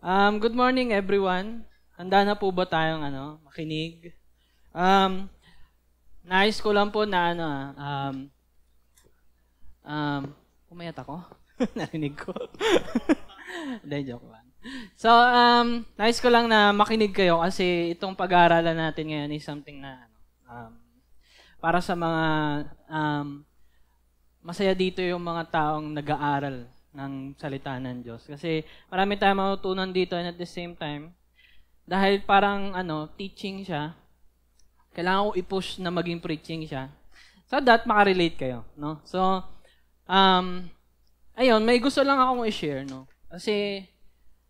Good morning everyone. Handa na po ba tayong makinig? Um, Nais ko lang po na umayat ako. Narinig ko. Hindi, joke lang. So, nais ko lang na makinig kayo kasi itong pag-aaralan natin ngayon is something na para sa mga masaya dito yung mga taong nag-aaral ng salita ng Diyos. Kasi marami tayong matutunan dito and at the same time, dahil parang teaching siya, kailangan ko i-push na maging preaching siya. So that makarelate kayo, no? So, ayun, may gusto lang akong i-share, no? Kasi,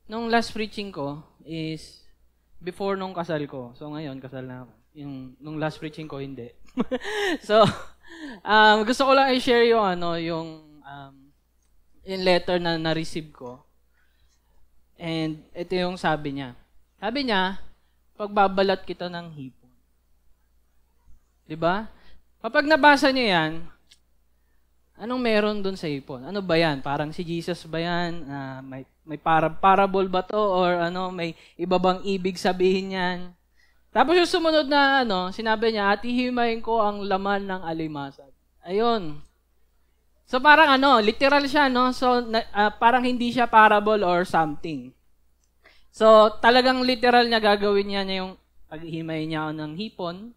nung last preaching ko is before nung kasal ko. So ngayon, kasal na ako. Nung last preaching ko, hindi. So, gusto ko lang i-share yung letter na na-receive ko. And ito yung sabi niya. Sabi niya, pagbabalat kita ng hipon. Diba? Kapag nabasa niyo yan, anong meron dun sa hipon? Ano ba yan? Parang si Jesus ba yan? May parable ba to? Or may iba bang ibig sabihin yan? Tapos yung sumunod na sinabi niya, at hihimayin ko ang laman ng alimasag. Ayun. So parang literal siya, no? So parang hindi siya parable or something. So talagang literal niya gagawin niya yung paghihimay niya ng hipon.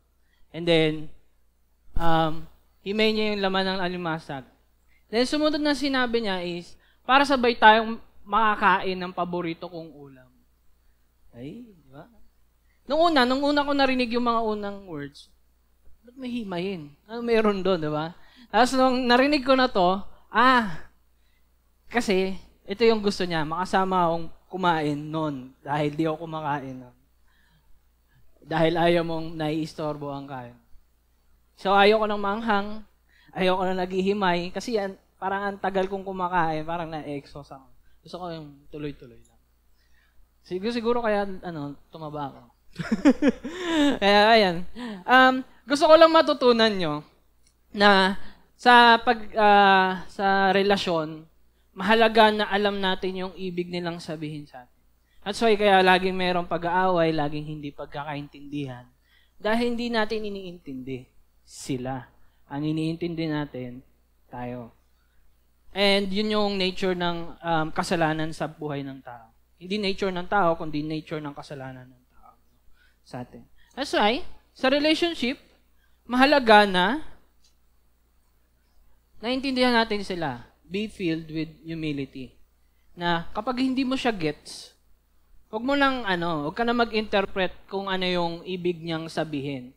And then, himay niya yung laman ng alimasag. Then, sumunod na sinabi niya is, para sabay tayong makakain ng paborito kong ulam. Ay, di ba? Nung una ko narinig yung mga unang words, ba't may himayin? Ano meron doon, di ba? Tapos nung narinig ko na to, kasi ito yung gusto niya, makasama akong kumain noon dahil di ako kumakain noon. Dahil ayaw mong naiistorbo ang kain. So, ayaw ko ng manghang, ayaw ko na naghihimay, kasi parang ang tagal kong kumakain, parang na-exhaust ako. Gusto ko yung tuloy-tuloy lang. Siguro kaya, tumaba ako. Kaya, ayan. Gusto ko lang matutunan nyo na sa relasyon, mahalaga na alam natin yung ibig nilang sabihin sa atin. That's why kaya laging merong pag-aaway, laging hindi pagkakaintindihan. Dahil hindi natin iniintindi sila. Ang iniintindi natin, tayo. And yun yung nature ng kasalanan sa buhay ng tao. Hindi nature ng tao, kundi nature ng kasalanan ng tao sa atin. That's why, sa relationship, mahalaga na naintindihan natin sila. Be filled with humility. Na kapag hindi mo siya gets, huwag mo lang, huwag ka na mag-interpret kung ano yung ibig niyang sabihin.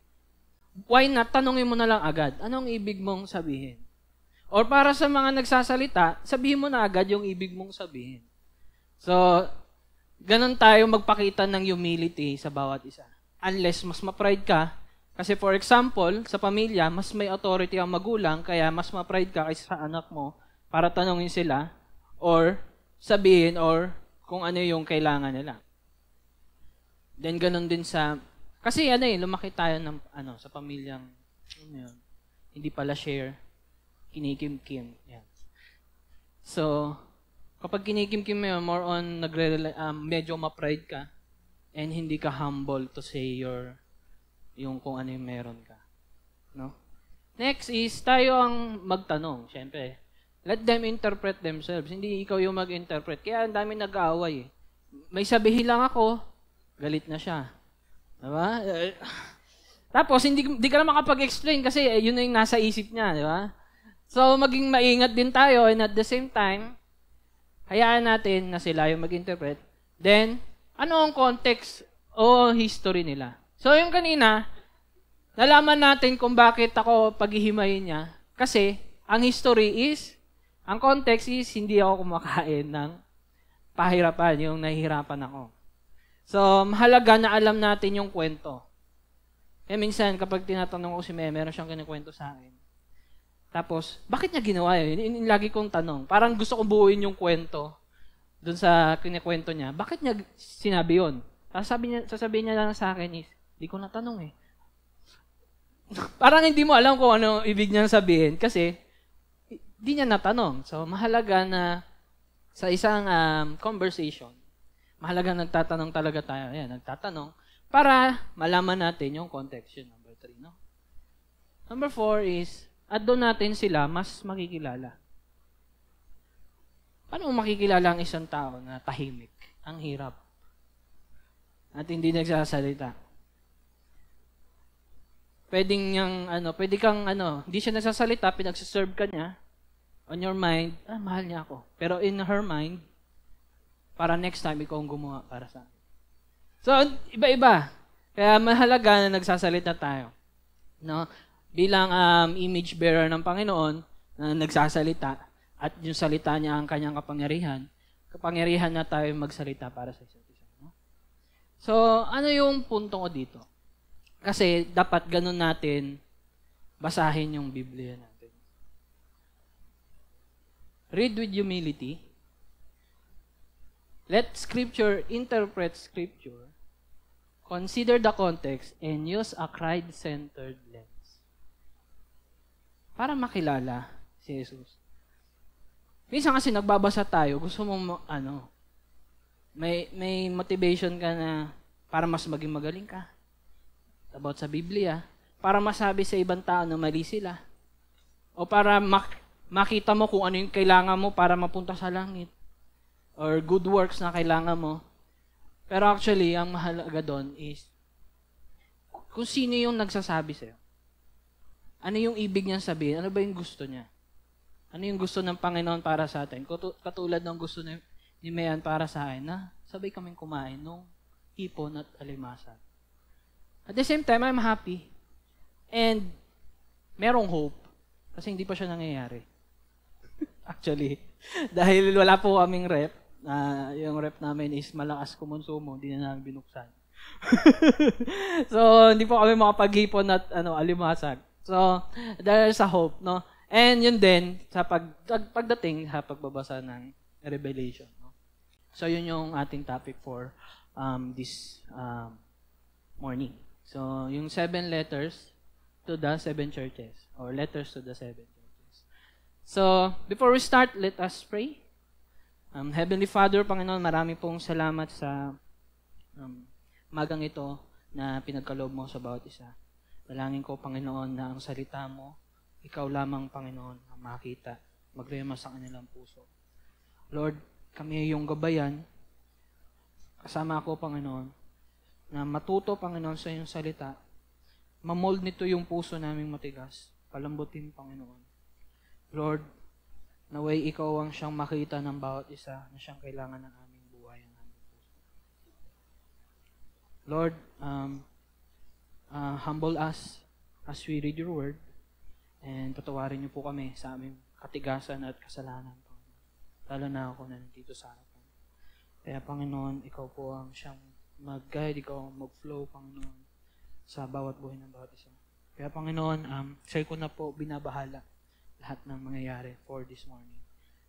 Why not? Tanungin mo na lang agad, anong ibig mong sabihin? Or para sa mga nagsasalita, sabihin mo na agad yung ibig mong sabihin. So, ganun tayo magpakita ng humility sa bawat isa. Unless mas ma-pride ka, kasi for example, sa pamilya, mas may authority ang magulang, kaya mas ma-pride ka kaysa sa anak mo para tanungin sila, or sabihin, or kung ano yung kailangan nila. Then, ganun din kasi lumaki tayo ng, sa pamilyang, hindi pala share, kinikim-kim. Yan. So, kapag kinikim-kim mo yun, more on, medyo ma-pride ka, and hindi ka humble to say yung kung ano yung meron ka. No? Next is, tayo ang magtanong, syempre. Let them interpret themselves. Hindi ikaw yung mag-interpret. Kaya ang dami nag-aaway. May sabihin lang ako, galit na siya. Diba? Tapos, hindi ka na makapag-explain kasi yun na yung nasa isip niya. Diba? So, maging maingat din tayo and at the same time, hayaan natin na sila yung mag-interpret. Then, ano ang context o history nila? So, yung kanina, nalaman natin kung bakit ako paghihimayin niya. Kasi, ang history is, ang context is, hindi ako kumakain ng pahirapan, yung nahihirapan ako. So, mahalaga na alam natin yung kwento. Kaya minsan, kapag tinatanong ko si Meme, meron siyang kinikwento sa akin. Tapos, bakit niya ginawa yun? Lagi kong tanong. Parang gusto kong buuin yung kwento dun sa kinikwento niya. Bakit niya sinabi yun? Sasabihin niya lang sa akin is, di ko natanong eh. Parang hindi mo alam kung ano ibig niyang sabihin kasi di niya natanong. So, mahalaga na sa isang conversation, Mahalagang nagtatanong talaga tayo. Ayan, nagtatanong para malaman natin yung context. Yun, number 3, no? Number 4 is, at doon natin sila mas makikilala. Paano mo makikilala ang isang tao na tahimik? Ang hirap. At hindi nagsasalita. Pwede kang hindi siya nagsasalita, pinagsaserve ka niya, on your mind, mahal niya ako. Pero in her mind, para next time, ikaw ang gumawa para sa akin. So, iba-iba. Kaya mahalaga na nagsasalita tayo. No? Bilang image bearer ng Panginoon, na nagsasalita, at yung salita niya ang kanyang kapangyarihan na tayo magsalita para sa isa't isa. No? So, ano yung punto ko dito? Kasi dapat ganun natin basahin yung Biblia natin. Read with humility. Let Scripture interpret Scripture. Consider the context and use a Christ-centered lens. Para makilala si Jesus. Minsan kasi nagbabasa tayo, gusto mo may motivation ka na para mas maging magaling ka about sa Biblia, para masabi sa ibang tao na mali sila, o para makita mo kung ano yung kailangan mo para mapunta sa langit, or good works na kailangan mo. Pero actually, ang mahalaga doon is kung sino yung nagsasabi sa'yo. Ano yung ibig niya sabihin? Ano ba yung gusto niya? Ano yung gusto ng Panginoon para sa atin? Katulad ng gusto ni Mayan para sa akin, na sabay kaming kumain nung hipon at alimasag. At the same time, I'm happy. And merong hope. Kasi hindi pa siya nangyayari. Actually. Dahil wala po kaming rep. Yung rep namin is malakas kumonsumo. Hindi na namin binuksan. So, hindi po kami makapaghipon at alimasag. So, there's a hope, no? And yun din, sa pagdating sa pagbabasa ng Revelation. No? So, yun yung ating topic for this morning. So, yung 7 letters to the 7 churches, or letters to the 7 churches. So, before we start, let us pray. Heavenly Father, Panginoon, marami pong salamat sa magang ito na pinagkaloob mo sa bawat isa. Dalangin ko, Panginoon, na ang salita mo, ikaw lamang, Panginoon, ang makita, magrema sa kanilang puso. Lord, kami ay iyong gabayan. Kasama ako, Panginoon, na matuto, Panginoon, sa iyong salita. Mamold nito yung puso naming matigas. Palambutin, Panginoon. Lord, naway ikaw ang siyang makita ng bawat isa na siyang kailangan ng aming buhay, ang aming puso. Lord, humble us as we read your word. And patawarin niyo po kami sa aming katigasan at kasalanan, Panginoon. Lalo na ako na nandito sa harapan. Kaya, Panginoon, ikaw po ang siyang mag-guide, ikaw ang mag-flow, Panginoon, sa bawat buhay ng bawat isa. Kaya, Panginoon, sa'yo ko na po binabahala lahat ng mangyayari for this morning.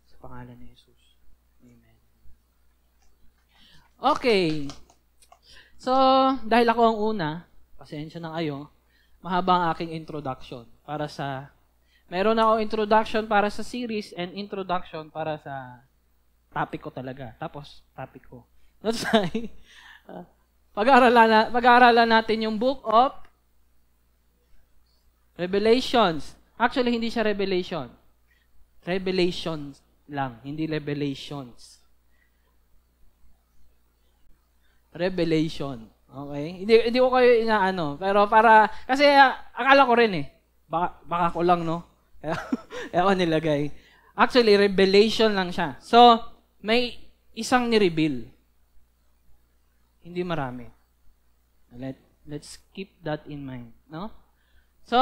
Sa pangalan ni Jesus. Amen. Okay. So, dahil ako ang una, pasensya na kayo, mahaba ang aking introduction meron ako introduction para sa series and introduction para sa topic ko talaga. Tapos, topic ko. That's why, pag-aaralan natin yung book of Revelations. Actually, hindi siya Revelation. Revelations lang, hindi Revelations. Revelation. Okay? Hindi ko kayo inaano. Pero kasi akala ko rin Baka ko lang, no? Kaya ko nilagay. Actually, revelation lang siya. So, may isang ni-reveal. Hindi marami. Let's keep that in mind, no? So,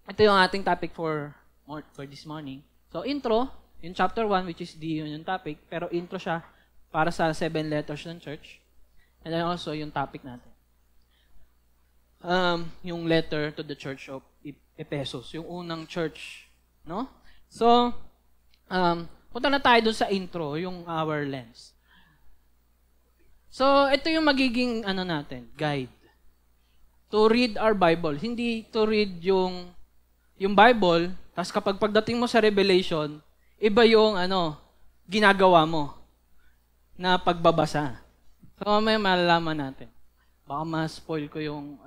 ito yung ating topic for this morning. So, intro, yung chapter 1, which is yung topic, pero intro siya para sa 7 letters ng church. And then also, yung topic natin. Yung letter to the church of Ephesus, yung unang church, no? So, punta na tayo dun sa intro, yung our lens. So, ito yung magiging, guide. To read our Bible. Hindi to read yung Bible, tapos kapag pagdating mo sa Revelation, iba yung, ginagawa mo na pagbabasa. So, mamaya malalaman natin. Baka ma-spoil ko yung,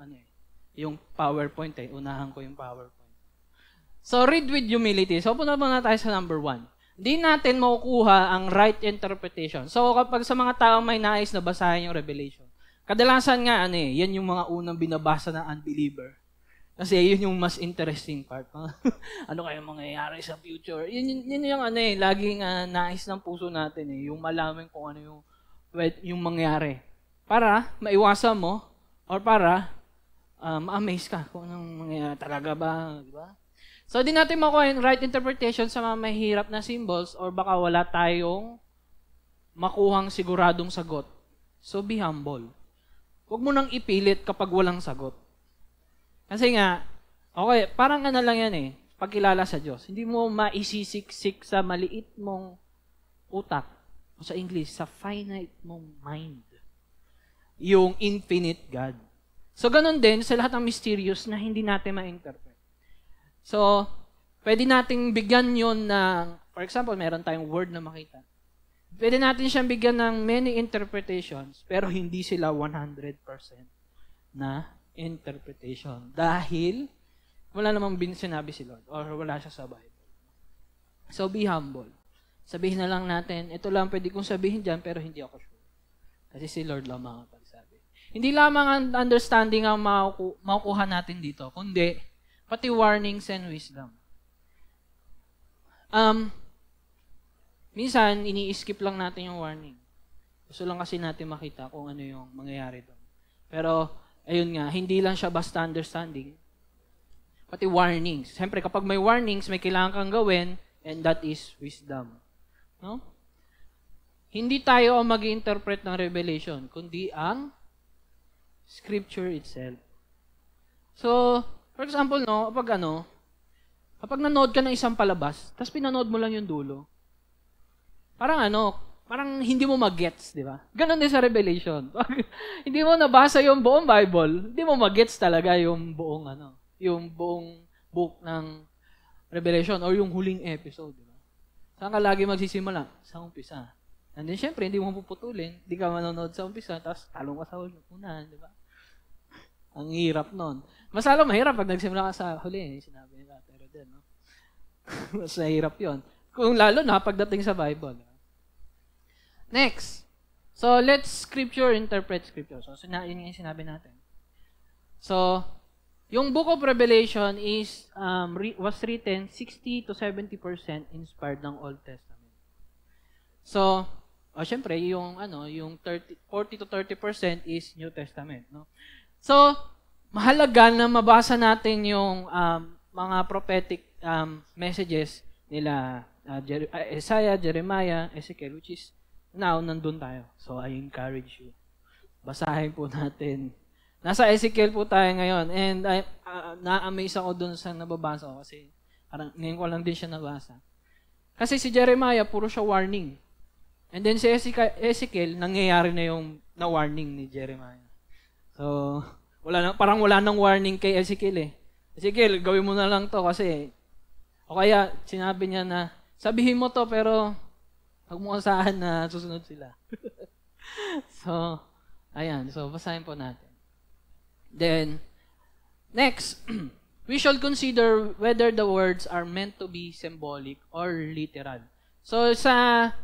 yung PowerPoint Unahan ko yung PowerPoint. So, read with humility. So, punta na tayo sa number 1. Hindi natin makukuha ang right interpretation. So, kapag sa mga tao may nais na basahin yung Revelation, kadalasan nga, yan yung mga unang binabasa ng unbeliever. Kasi yun yung mas interesting part. Ano kaya mangyayari sa future? Yun yung laging nais ng puso natin yung malaman kung ano yung mangyari. Para maiwasan mo or para ma-amaze ka kung anong mangyayari talaga ba, di ba? So, di natin makuha yung right interpretation sa mga mahirap na symbols or baka wala tayong makuhang siguradong sagot. So, be humble. Huwag mo nang ipilit kapag walang sagot. Kasi nga, okay, parang lang yan pagkilala sa Diyos. Hindi mo maisisiksik sa maliit mong utak, o sa English, sa finite mong mind, yung infinite God. So, ganun din sa lahat ng mysterious na hindi natin ma-interpret. So, pwede nating bigyan yon ng, for example, meron tayong word na makita. Pwede natin siyang bigyan ng many interpretations, pero hindi sila 100% na interpretation. Dahil, wala namang sinabi si Lord, or wala siya sa Bible. So, be humble. Sabihin na lang natin, ito lang pwede kong sabihin dyan, pero hindi ako sure. Kasi si Lord lang makapagsabi. Hindi lamang ang understanding ang makukuha natin dito, kundi pati warnings and wisdom. Minsan, ini-skip lang natin yung warning. Gusto lang kasi natin makita kung ano yung mangyayari doon. Pero, ayun nga, hindi lang siya basta understanding. Pati warnings. Siyempre, kapag may warnings, may kailangan kang gawin, and that is wisdom. No? Hindi tayo ang mag-interpret ng Revelation, kundi ang Scripture itself. So, for example, kapag nanood ka ng isang palabas, tapos pinanood mo lang yung dulo, parang hindi mo mag-gets, di ba? Ganon din sa Revelation. Hindi mo nabasa yung buong Bible, hindi mo mag-gets talaga yung buong book ng Revelation or yung huling episode, di ba? Saan ka lagi magsisimula? Sa umpisa. And then, syempre, hindi mo puputulin, hindi ka manonood sa umpisa, tapos talong ka sa unahan, di ba? Ang hirap nun. Mas alam, mahirap pag nagsimula ka sa huli. Sinabi nila, pero din, no? Mas mahirap yun. Kung lalo na pagdating sa Bible. Next. So, let's interpret Scripture. So, yun yung sinabi natin. So, yung Book of Revelation was written 60 to 70% inspired ng Old Testament. So, syempre, yung 40 to 30% is New Testament, no? So, mahalaga na mabasa natin yung mga prophetic messages nila Isaiah, Jeremiah, Ezekiel, which is now nandun tayo. So, I encourage you. Basahin po natin. Nasa Ezekiel po tayo ngayon and na-amaze ako dun sa nababasa ko kasi parang ngayon ko lang din siya nabasa. Kasi si Jeremiah, puro siya warning. And then si Ezekiel, nangyayari na yung na-warning ni Jeremiah. So, parang wala nang warning kay Ezekiel Ezekiel, gawin mo na lang to kasi o kaya sinabi niya na sabihin mo to pero huwag mo asahan na susunod sila. So, ayan. So, basahin po natin. Then, next, we should consider whether the words are meant to be symbolic or literal. So, sa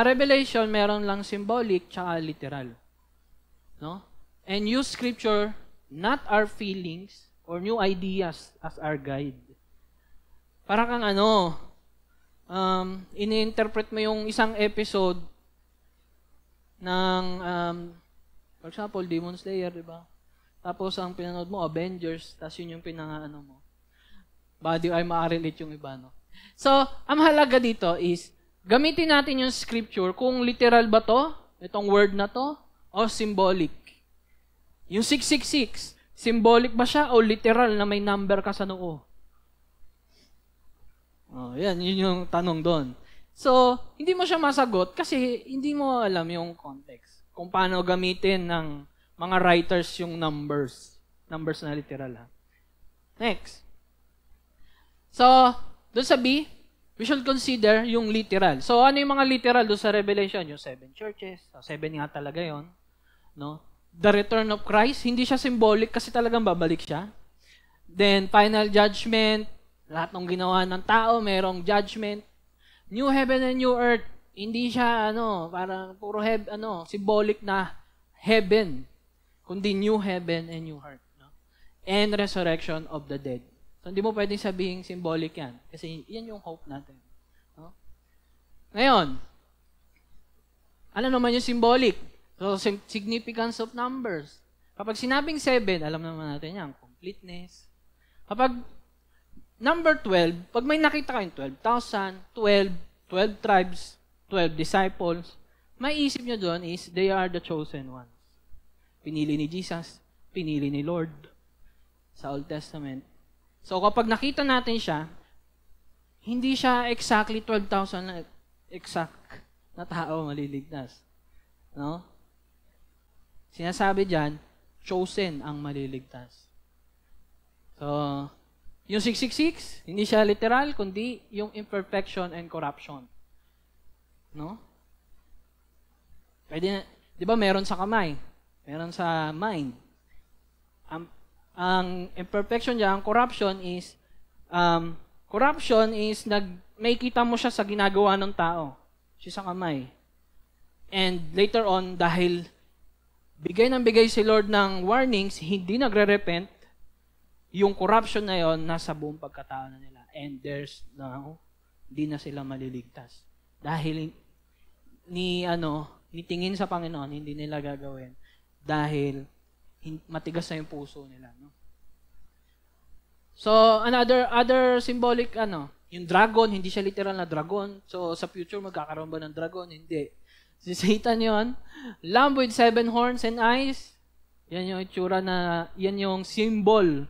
Revelation, meron lang symbolic tsaka literal. No? And use Scripture, not our feelings or new ideas as our guide. Para kang ini-interpret mo yung isang episode ng, for example, Demon Slayer, di ba? Tapos ang pinanood mo, Avengers, tapos yun yung mo. Baka ay makarelate yung iba, no? So, ang mahalaga dito is, gamitin natin yung Scripture kung literal ba to, itong word na to, o symbolic. Yung 666, symbolic ba siya o literal na may number ka sa noo? Yun yung tanong doon. So, hindi mo siya masagot kasi hindi mo alam yung context. Kung paano gamitin ng mga writers yung numbers. Numbers na literal, ha? Next. So, doon sa B, we should consider yung literal. So, ano yung mga literal doon sa Revelation? Yung 7 churches. So, 7 nga talaga yon. no? The return of Christ, hindi siya symbolic kasi talagang babalik siya. Then, final judgment, lahat ng ginawa ng tao, merong judgment. New heaven and new earth, hindi siya, parang puro symbolic na heaven, kundi new heaven and new earth. No? And resurrection of the dead. So, hindi mo pwedeng sabihin symbolic yan. Kasi yan yung hope natin. No? Ngayon, ano naman yung symbolic? So, significance of numbers. Kapag sinabing 7, alam naman natin yan, completeness. Kapag number 12, pag may nakita kayong 12,000, 12 tribes, 12 disciples, may isip nyo doon is, they are the chosen ones. Pinili ni Jesus, pinili ni Lord sa Old Testament. So, kapag nakita natin siya, hindi siya exactly 12,000 na exact na tao maliligtas. No? Sinasabi diyan, chosen ang maliligtas. So, yung 666, hindi siya literal, kundi yung imperfection and corruption. No? Pwede na, di ba meron sa kamay, meron sa mind. Ang imperfection diyan, corruption is may kita mo siya sa ginagawa ng tao. Siya sa kamay. And later on, dahil bigay si Lord ng warnings, hindi nagre-repent, yung corruption na yon nasa buong pagkatao na nila. And there's now, hindi na sila maliligtas. Dahil ni tingin sa Panginoon, hindi nila gagawin. Dahil matigas na yung puso nila. No? So, other symbolic, yung dragon, hindi siya literal na dragon. So, sa future, magkakaroon ba ng dragon? Hindi. Si Satan yon, lamb with 7 horns and eyes. Yan yung itsura yan yung symbol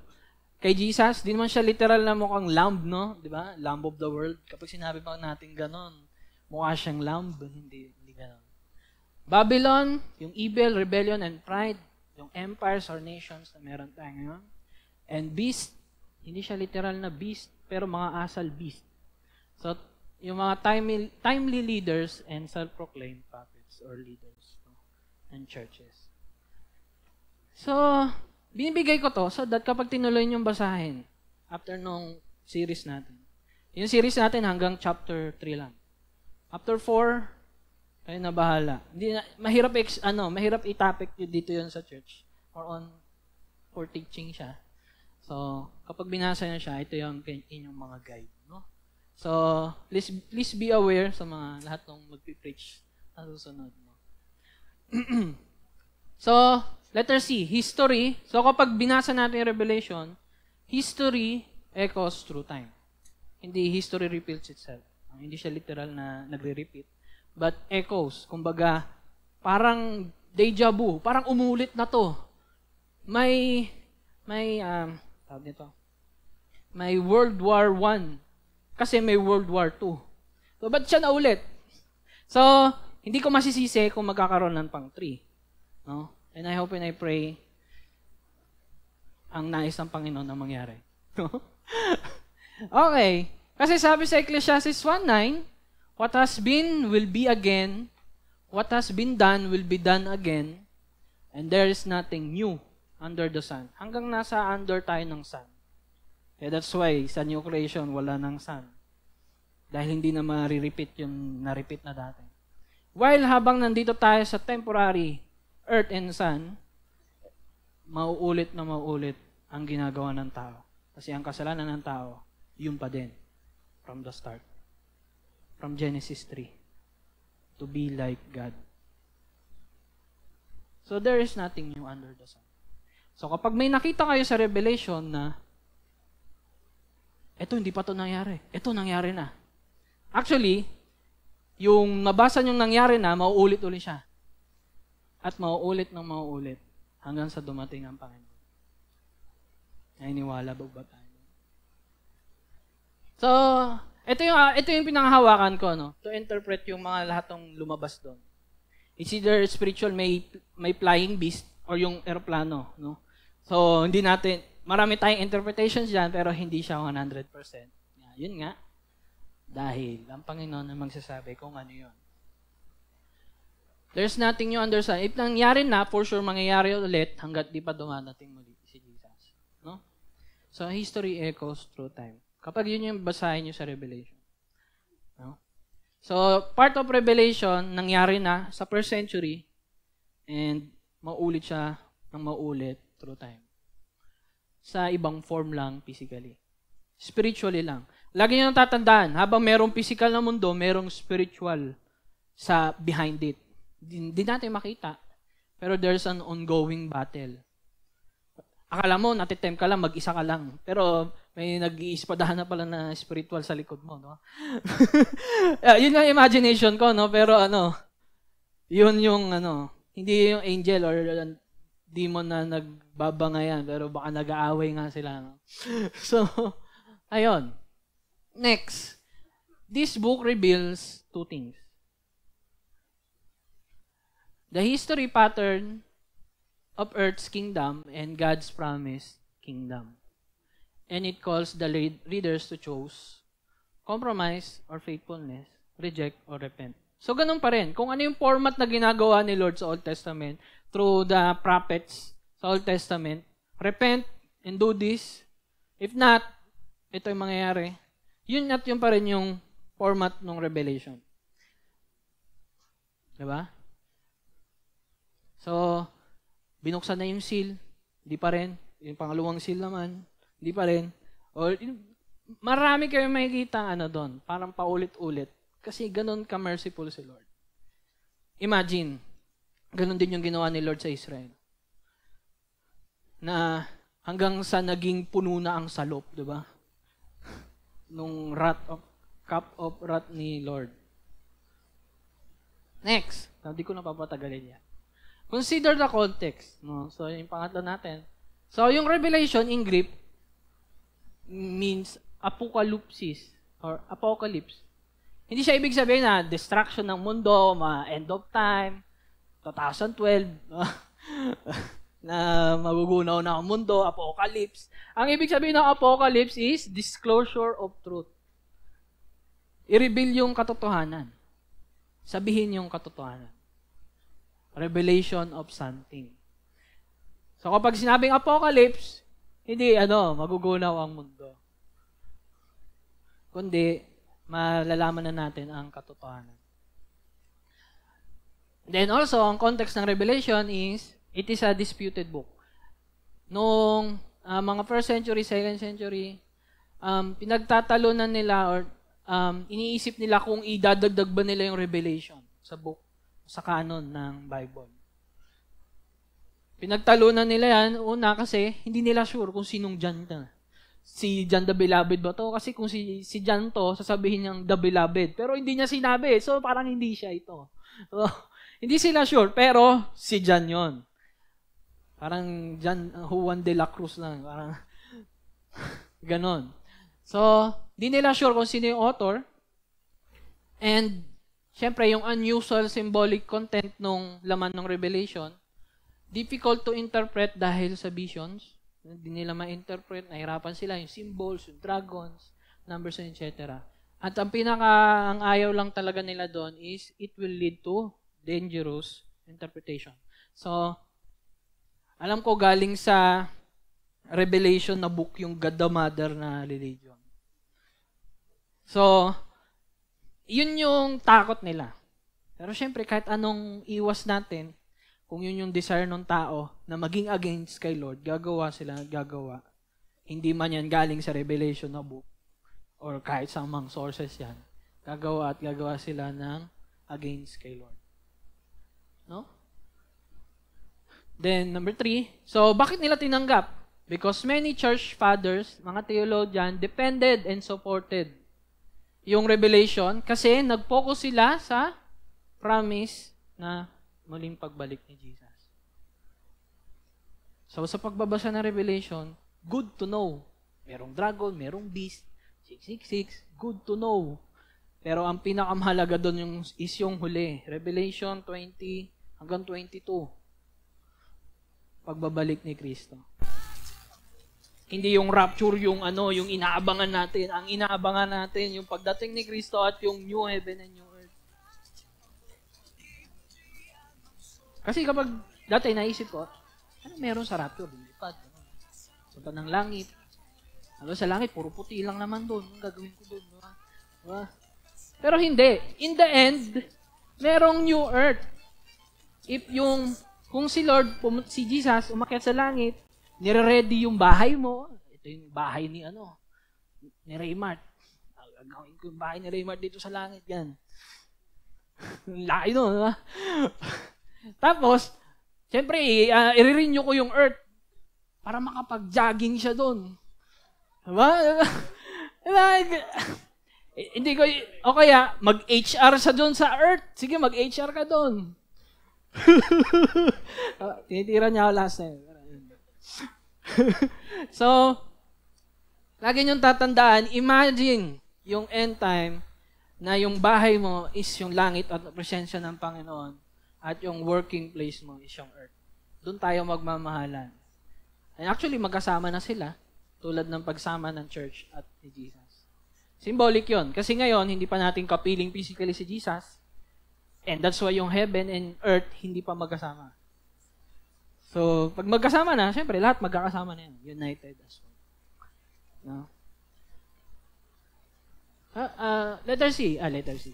kay Jesus. Di naman siya literal na mukhang lamb, no? Di ba? Lamb of the world. Kapag sinabi pa natin ganon, mukha siyang lamb. Hindi ganon. Babylon, yung evil, rebellion, and pride. Yung empires or nations na meron tayo ngayon. And beast, hindi siya literal na beast, pero mga asal beast. So, yung mga timely leaders and self-proclaimed prophets or leaders and churches. So, binibigay ko to so that kapag tinuloy niyong basahin after nung series natin. Yung series natin hanggang chapter 3 lang. After 4, kayo na bahala. Hindi na, mahirap i-topic dito yun sa church or for teaching siya. So, kapag binasa niyo siya, ito yung inyong mga guide, no? So, please be aware sa mga lahat ng magpipreach na susunod. No? So, letter C, history. So, kapag binasa natin yung Revelation, history echoes through time. Hindi history repeats itself. Hindi siya literal na nagre-repeat. But echoes. Kumbaga, parang deja vu. Parang umulit na to. May World War I. Kasi may World War II. So, ba't siya naulit? So, hindi ko masisisi kung magkakaroon ng pang 3. No? And I hope and I pray ang nais ng Panginoon na mangyari. Okay. Kasi sabi sa Ecclesiastes 1:9, what has been will be again, what has been done will be done again, and there is nothing new under the sun. Hanggang nasa under tayo ng sun. Kaya that's why sa new creation, wala ng sun. Dahil hindi na ma-repeat yung na-repeat na dati. While habang nandito tayo sa temporary earth and sun, mauulit na mauulit ang ginagawa ng tao. Kasi ang kasalanan ng tao, yun pa din. From the start. From Genesis 3. To be like God. So there is nothing new under the sun. So kapag may nakita kayo sa Revelation na eto, hindi pa to nangyari. Eto, nangyari na. Actually, yung nabasa nyong nangyari na, mauulit-ulit siya. At mauulit ng mauulit hanggang sa dumating ang Panginoon. Nainiwala ba tayo? So, ito yung pinanghahawakan ko, no? To interpret yung mga lahat ng lumabas doon. It's either spiritual, may flying beast, or yung aeroplano, no? So, marami tayong interpretations dyan, pero hindi siya 100%. Yun nga. Dahil ang Panginoon ang magsasabi kung ano yun. There's nothing new under sun. If nangyari na, for sure mangyayari ulit hanggat di pa dumadating muli si Jesus. No? So, history echoes through time. Kapag yun yung basahin nyo sa Revelation. No? So, part of Revelation, nangyari na sa first century and maulit siya ng maulit through time. Sa ibang form lang, physically. Spiritually lang. Lagi nyo tatandaan, habang merong physical na mundo, merong spiritual sa behind it. Hindi natin makita. Pero there's an ongoing battle. Akala mo, natitempt ka lang, mag-isa ka lang. Pero may nag-iispadahan na pala na spiritual sa likod mo, no? Yun ang imagination ko, no? Pero yun yung hindi yung angel or demon na nagbabangayan, pero baka nag-aaway nga sila, no? So, ayun. Next. This book reveals two things. The history pattern of Earth's kingdom and God's promised kingdom. And it calls the readers to choose compromise or faithfulness, reject or repent. So, ganun pa rin. Kung ano yung format na ginagawa ni Lord sa Old Testament through the prophets sa Old Testament, repent and do this. If not, ito yung mangyayari. Yun at yun pa rin yung format ng Revelation. Diba? So, binuksan na yung seal, hindi pa rin. Yung pangalawang seal naman, hindi pa rin. Or, marami kayong makikita doon, parang paulit-ulit. Kasi ganun ka-merciful si Lord. Imagine, ganun din yung ginawa ni Lord sa Israel. Na hanggang sa naging puno na ang salop, di ba? Nung cup of wrath ni Lord. Next, hindi ko na papatagalin yan. Consider the context. No? So, yung pangatlo natin. So, yung Revelation in Greek means apocalypsis or apocalypse. Hindi siya ibig sabihin na destruction ng mundo, end of time, 2012, na magugunaw na ang mundo, apocalypse. Ang ibig sabihin ng apocalypse is disclosure of truth. I-reveal yung katotohanan. Sabihin yung katotohanan. Revelation of something. So kapag sinabing apocalypse, hindi magugunaw ang mundo. Kundi malalaman na natin ang katotohanan. Then also, ang context ng Revelation is, it is a disputed book. Noong mga first century, second century, pinagtatalunan nila or iniisip nila kung idadagdag ba nila yung Revelation sa book, sa canon ng Bible. Pinagtalunan nila yan, una kasi hindi nila sure kung sinong John na. Si John the Beloved ba to? Kasi kung si John to, sasabihin niyang the Beloved. Pero hindi niya sinabi. So parang hindi siya ito. So, hindi sila sure, pero si John yon. Parang John Juan de la Cruz lang. Parang ganon. So, hindi nila sure kung sino yung author. And siyempre, yung unusual symbolic content nung laman ng Revelation, difficult to interpret dahil sa visions. Hindi nila ma-interpret, nahirapan sila yung symbols, yung dragons, numbers, etc. At ang ang ayaw lang talaga nila doon is it will lead to dangerous interpretation. So, alam ko galing sa Revelation na book yung God the Mother na religion. So, yun yung takot nila. Pero syempre, kahit anong iwas natin, kung yun yung desire ng tao na maging against kay Lord, gagawa sila, gagawa. Hindi man yan galing sa Revelation na book or kahit sa mga sources yan. Gagawa at gagawa sila ng against kay Lord. No? Then, number 3. So, bakit nila tinanggap? Because many church fathers, mga theologian, defended and supported yung Revelation kasi nag-focus sila sa promise na muling pagbalik ni Jesus. So, sa pagbabasa ng Revelation, good to know. Merong dragon, merong beast, 666, good to know. Pero ang pinakamahalaga doon is yung huli. Revelation 20 hanggang 22. Pagbabalik ni Kristo. Hindi yung rapture, yung yung inaabangan natin. Ang inaabangan natin, yung pagdating ni Kristo at yung new heaven and new earth. Kasi kapag dati naisip ko, ano meron sa rapture? Lilipad. Punta ng langit. Ano sa langit, puro puti lang naman doon. Ang gagawin ko doon. Diba? Pero hindi. In the end, merong new earth. Kung si Lord, si Jesus, umakyat sa langit, nire-ready yung bahay mo. Ito yung bahay ni Raymart. Gagawin ko yung bahay ni Raymart dito sa langit. Yan. Laki no, diba? Tapos, siyempre, i-renew ko yung earth para makapag-jogging siya doon. Diba? Hindi ko, o kaya, mag-HR sa doon sa earth. Sige, mag-HR ka doon. Tinitira niya ako last time. So, lagi niyong tatandaan, imagine yung end time na yung bahay mo is yung langit at presensya ng Panginoon at yung working place mo is yung earth. Doon tayo magmamahalan. And actually, magkasama na sila tulad ng pagsama ng church at ni Jesus. Symbolic yon. Kasi ngayon, hindi pa natin kapiling physically si Jesus. And that's why yung heaven and earth hindi pa magkasama. So, pag magkasama na, syempre, lahat magkakasama na yan. United as well. No? Letter C. Letter C.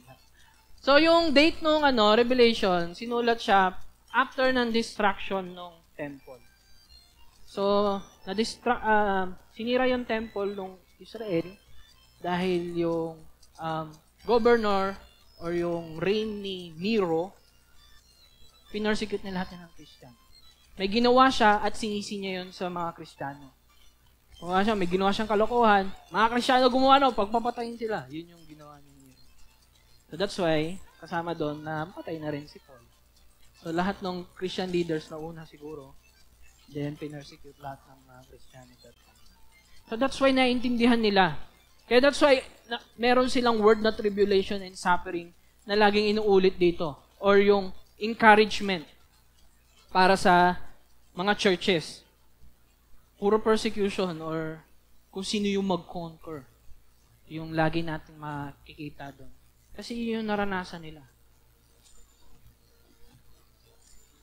So, yung date nung Revelation, sinulat siya after ng destruction ng temple. So, sinira yung temple ng Israel dahil yung governor or yung reign ni Nero, pinersecute na lahat ng Christian. May ginawa siya at sinisi niya yun sa mga Kristiyano. May ginawa siyang kalokohan, mga Kristiyano gumawa pagpapatayin sila. Yun yung ginawa niya. So that's why, kasama doon na patay na rin si Paul. So lahat ng Christian leaders na una siguro, then pinersecute lahat ng mga Kristiyano that time. So that's why naiintindihan nila. Kaya that's why meron silang word na tribulation and suffering na laging inuulit dito. Or yung encouragement para sa mga churches. Puro persecution or kung sino yung mag-conquer. Yung lagi natin makikita doon. Kasi yun yung naranasan nila.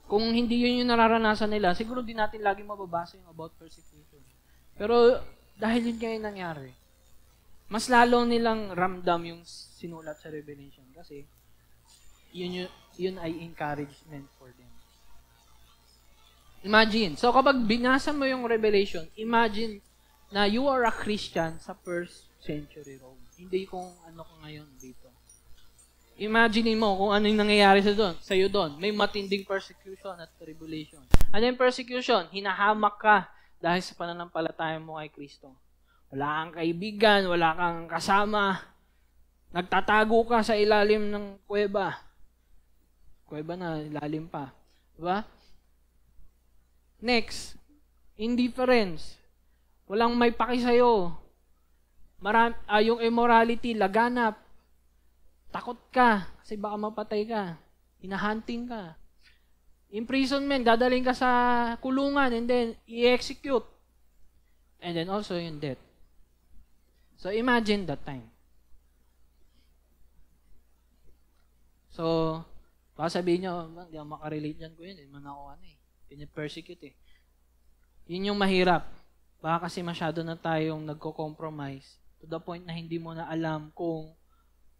Kung hindi yun yung nararanasan nila, siguro din natin lagi mababasa yung about persecution. Pero dahil yun kaya nangyari, mas lalo nilang ramdam yung sinulat sa Revelation kasi yun ay encouragement for them. Imagine. So kapag binasa mo yung Revelation, imagine na you are a Christian sa first century Rome. Hindi kung ano ka ngayon dito. Imagine mo kung ano yung nangyayari sa iyo doon. May matinding persecution at tribulation. Ano yung persecution? Hinahamak ka dahil sa pananampalataya mo kay Kristo. Wala kang kaibigan, wala kang kasama. Nagtatago ka sa ilalim ng kuweba. Kuweba na, ilalim pa. Diba? Next, indifference. Walang may paki sa'yo. Yung immorality, laganap. Takot ka kasi baka mapatay ka. Hinahunting ka. Imprisonment, dadaling ka sa kulungan and then i-execute. And then also yung death. So imagine that time. So, baka sabihin nyo, hindi ako makarelate dyan ko yun. Hindi man ako pinipersecute eh. Yun yung mahirap. Baka kasi masyado na tayong nagko-compromise to the point na hindi mo na alam kung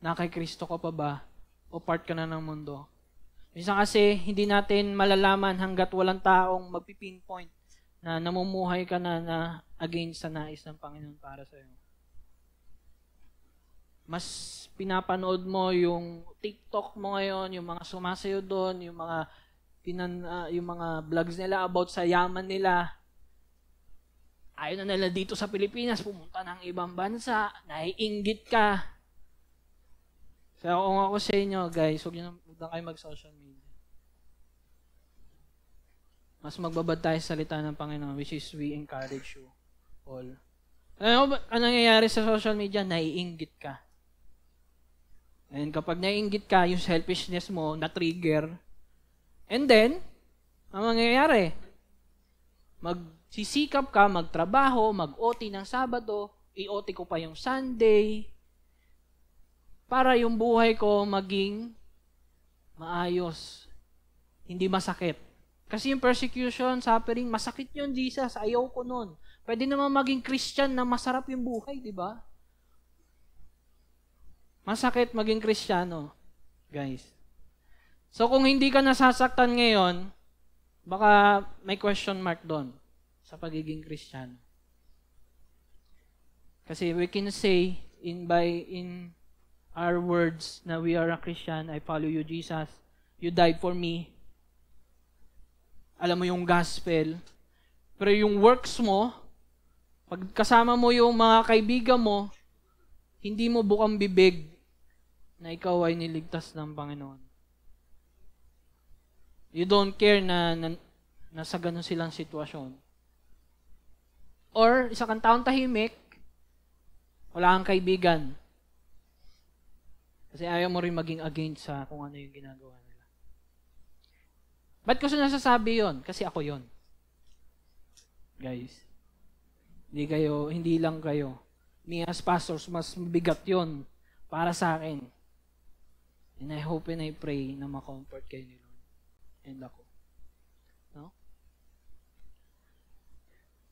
na kay Kristo ka pa ba o part ka na ng mundo. Minsan kasi hindi natin malalaman hanggat walang taong magpipinpoint na namumuhay ka na against sa nais ng Panginoon para sa iyo. Mas pinapanood mo yung TikTok mo ngayon, yung mga sumasayo doon, yung mga vlogs nila about sa yaman nila. Ayaw na nila dito sa Pilipinas, pumunta ng ibang bansa, naiinggit ka. So kung ako sa inyo, guys, huwag na kayo mag-social media. Mas magbabad tayo sa salita ng Panginoon, which is we encourage you all. Ano nangyayari sa social media? Naiinggit ka. And kapag naiinggit ka, yung selfishness mo, na-trigger. And then, ang mangyayari? Magsisikap ka, magtrabaho, mag-OT ng Sabado, i-OT ko pa yung Sunday, para yung buhay ko maging maayos. hindi masakit. Kasi yung persecution, suffering, masakit yun, Jesus. Ayaw ko nun. Pwede naman maging Christian na masarap yung buhay, di ba? Masakit maging Kristiyano, guys. So kung hindi ka nasasaktan ngayon, baka may question mark doon sa pagiging Kristiyano. Kasi we can say in our words na we are a Christian, I follow you, Jesus. You died for me. Alam mo yung gospel. Pero yung works mo, pag kasama mo yung mga kaibigan mo, hindi mo bukang bibig na ikaw ay niligtas ng Panginoon. You don't care na nasa ganun silang sitwasyon. Or, isa kang taong tahimik, wala kang kaibigan. Kasi ayaw mo rin maging against sa kung ano yung ginagawa nila. Ba't ko nasasabi yon? Kasi ako yon. Guys. Hindi lang kayo. Me as pastors, mas mabigat yon para sa akin. And I hope and I pray na ma-comfort kayo ni Lord. And ako. No?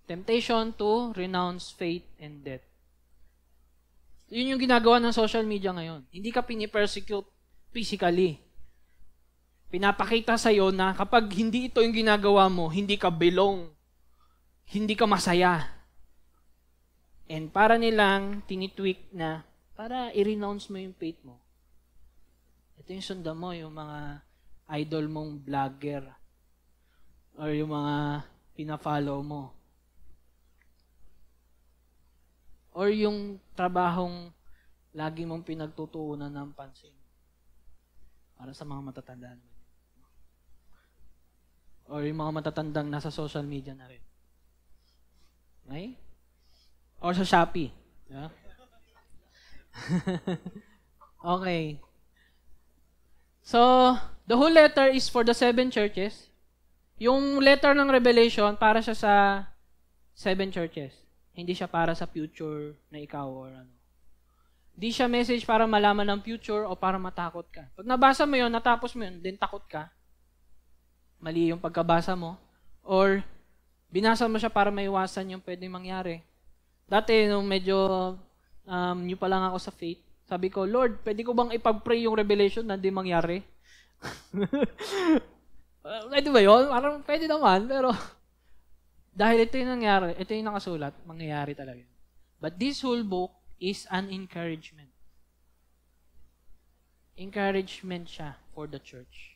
Temptation to renounce faith and death. Yun yung ginagawa ng social media ngayon. Hindi ka pini-persecute physically. Pinapakita sa'yo na kapag hindi ito yung ginagawa mo, hindi ka belong. Hindi ka masaya. And para nilang tinitweak na para i-renounce mo yung faith mo. Ito yung sundan mo, yung mga idol mong vlogger or yung mga pina-follow mo. Or yung trabahong lagi mong pinagtutuunan ng pansin. Para sa mga matatanda naman. Or yung mga matatandang nasa social media na rin. Okay? Or sa Shopee. Yeah? Okay. So, the whole letter is for the 7 churches. Yung letter ng Revelation, para siya sa 7 churches. Hindi siya para sa future na ikaw or ano. Hindi siya message para malaman ng future o para matakot ka. Pag nabasa mo yun, natapos mo yun, din takot ka. Mali yung pagkabasa mo. Or, binasa mo siya para maiwasan yung pwedeng mangyari. Dati, nung medyo new pa lang ako sa faith, sabi ko, Lord, pwede ko bang ipag-pray yung revelation na di mangyari? Pwede ba yun? Parang pwede naman, pero dahil ito yung nangyari, ito yung nakasulat, mangyayari talaga. But this whole book is an encouragement. Encouragement siya for the church.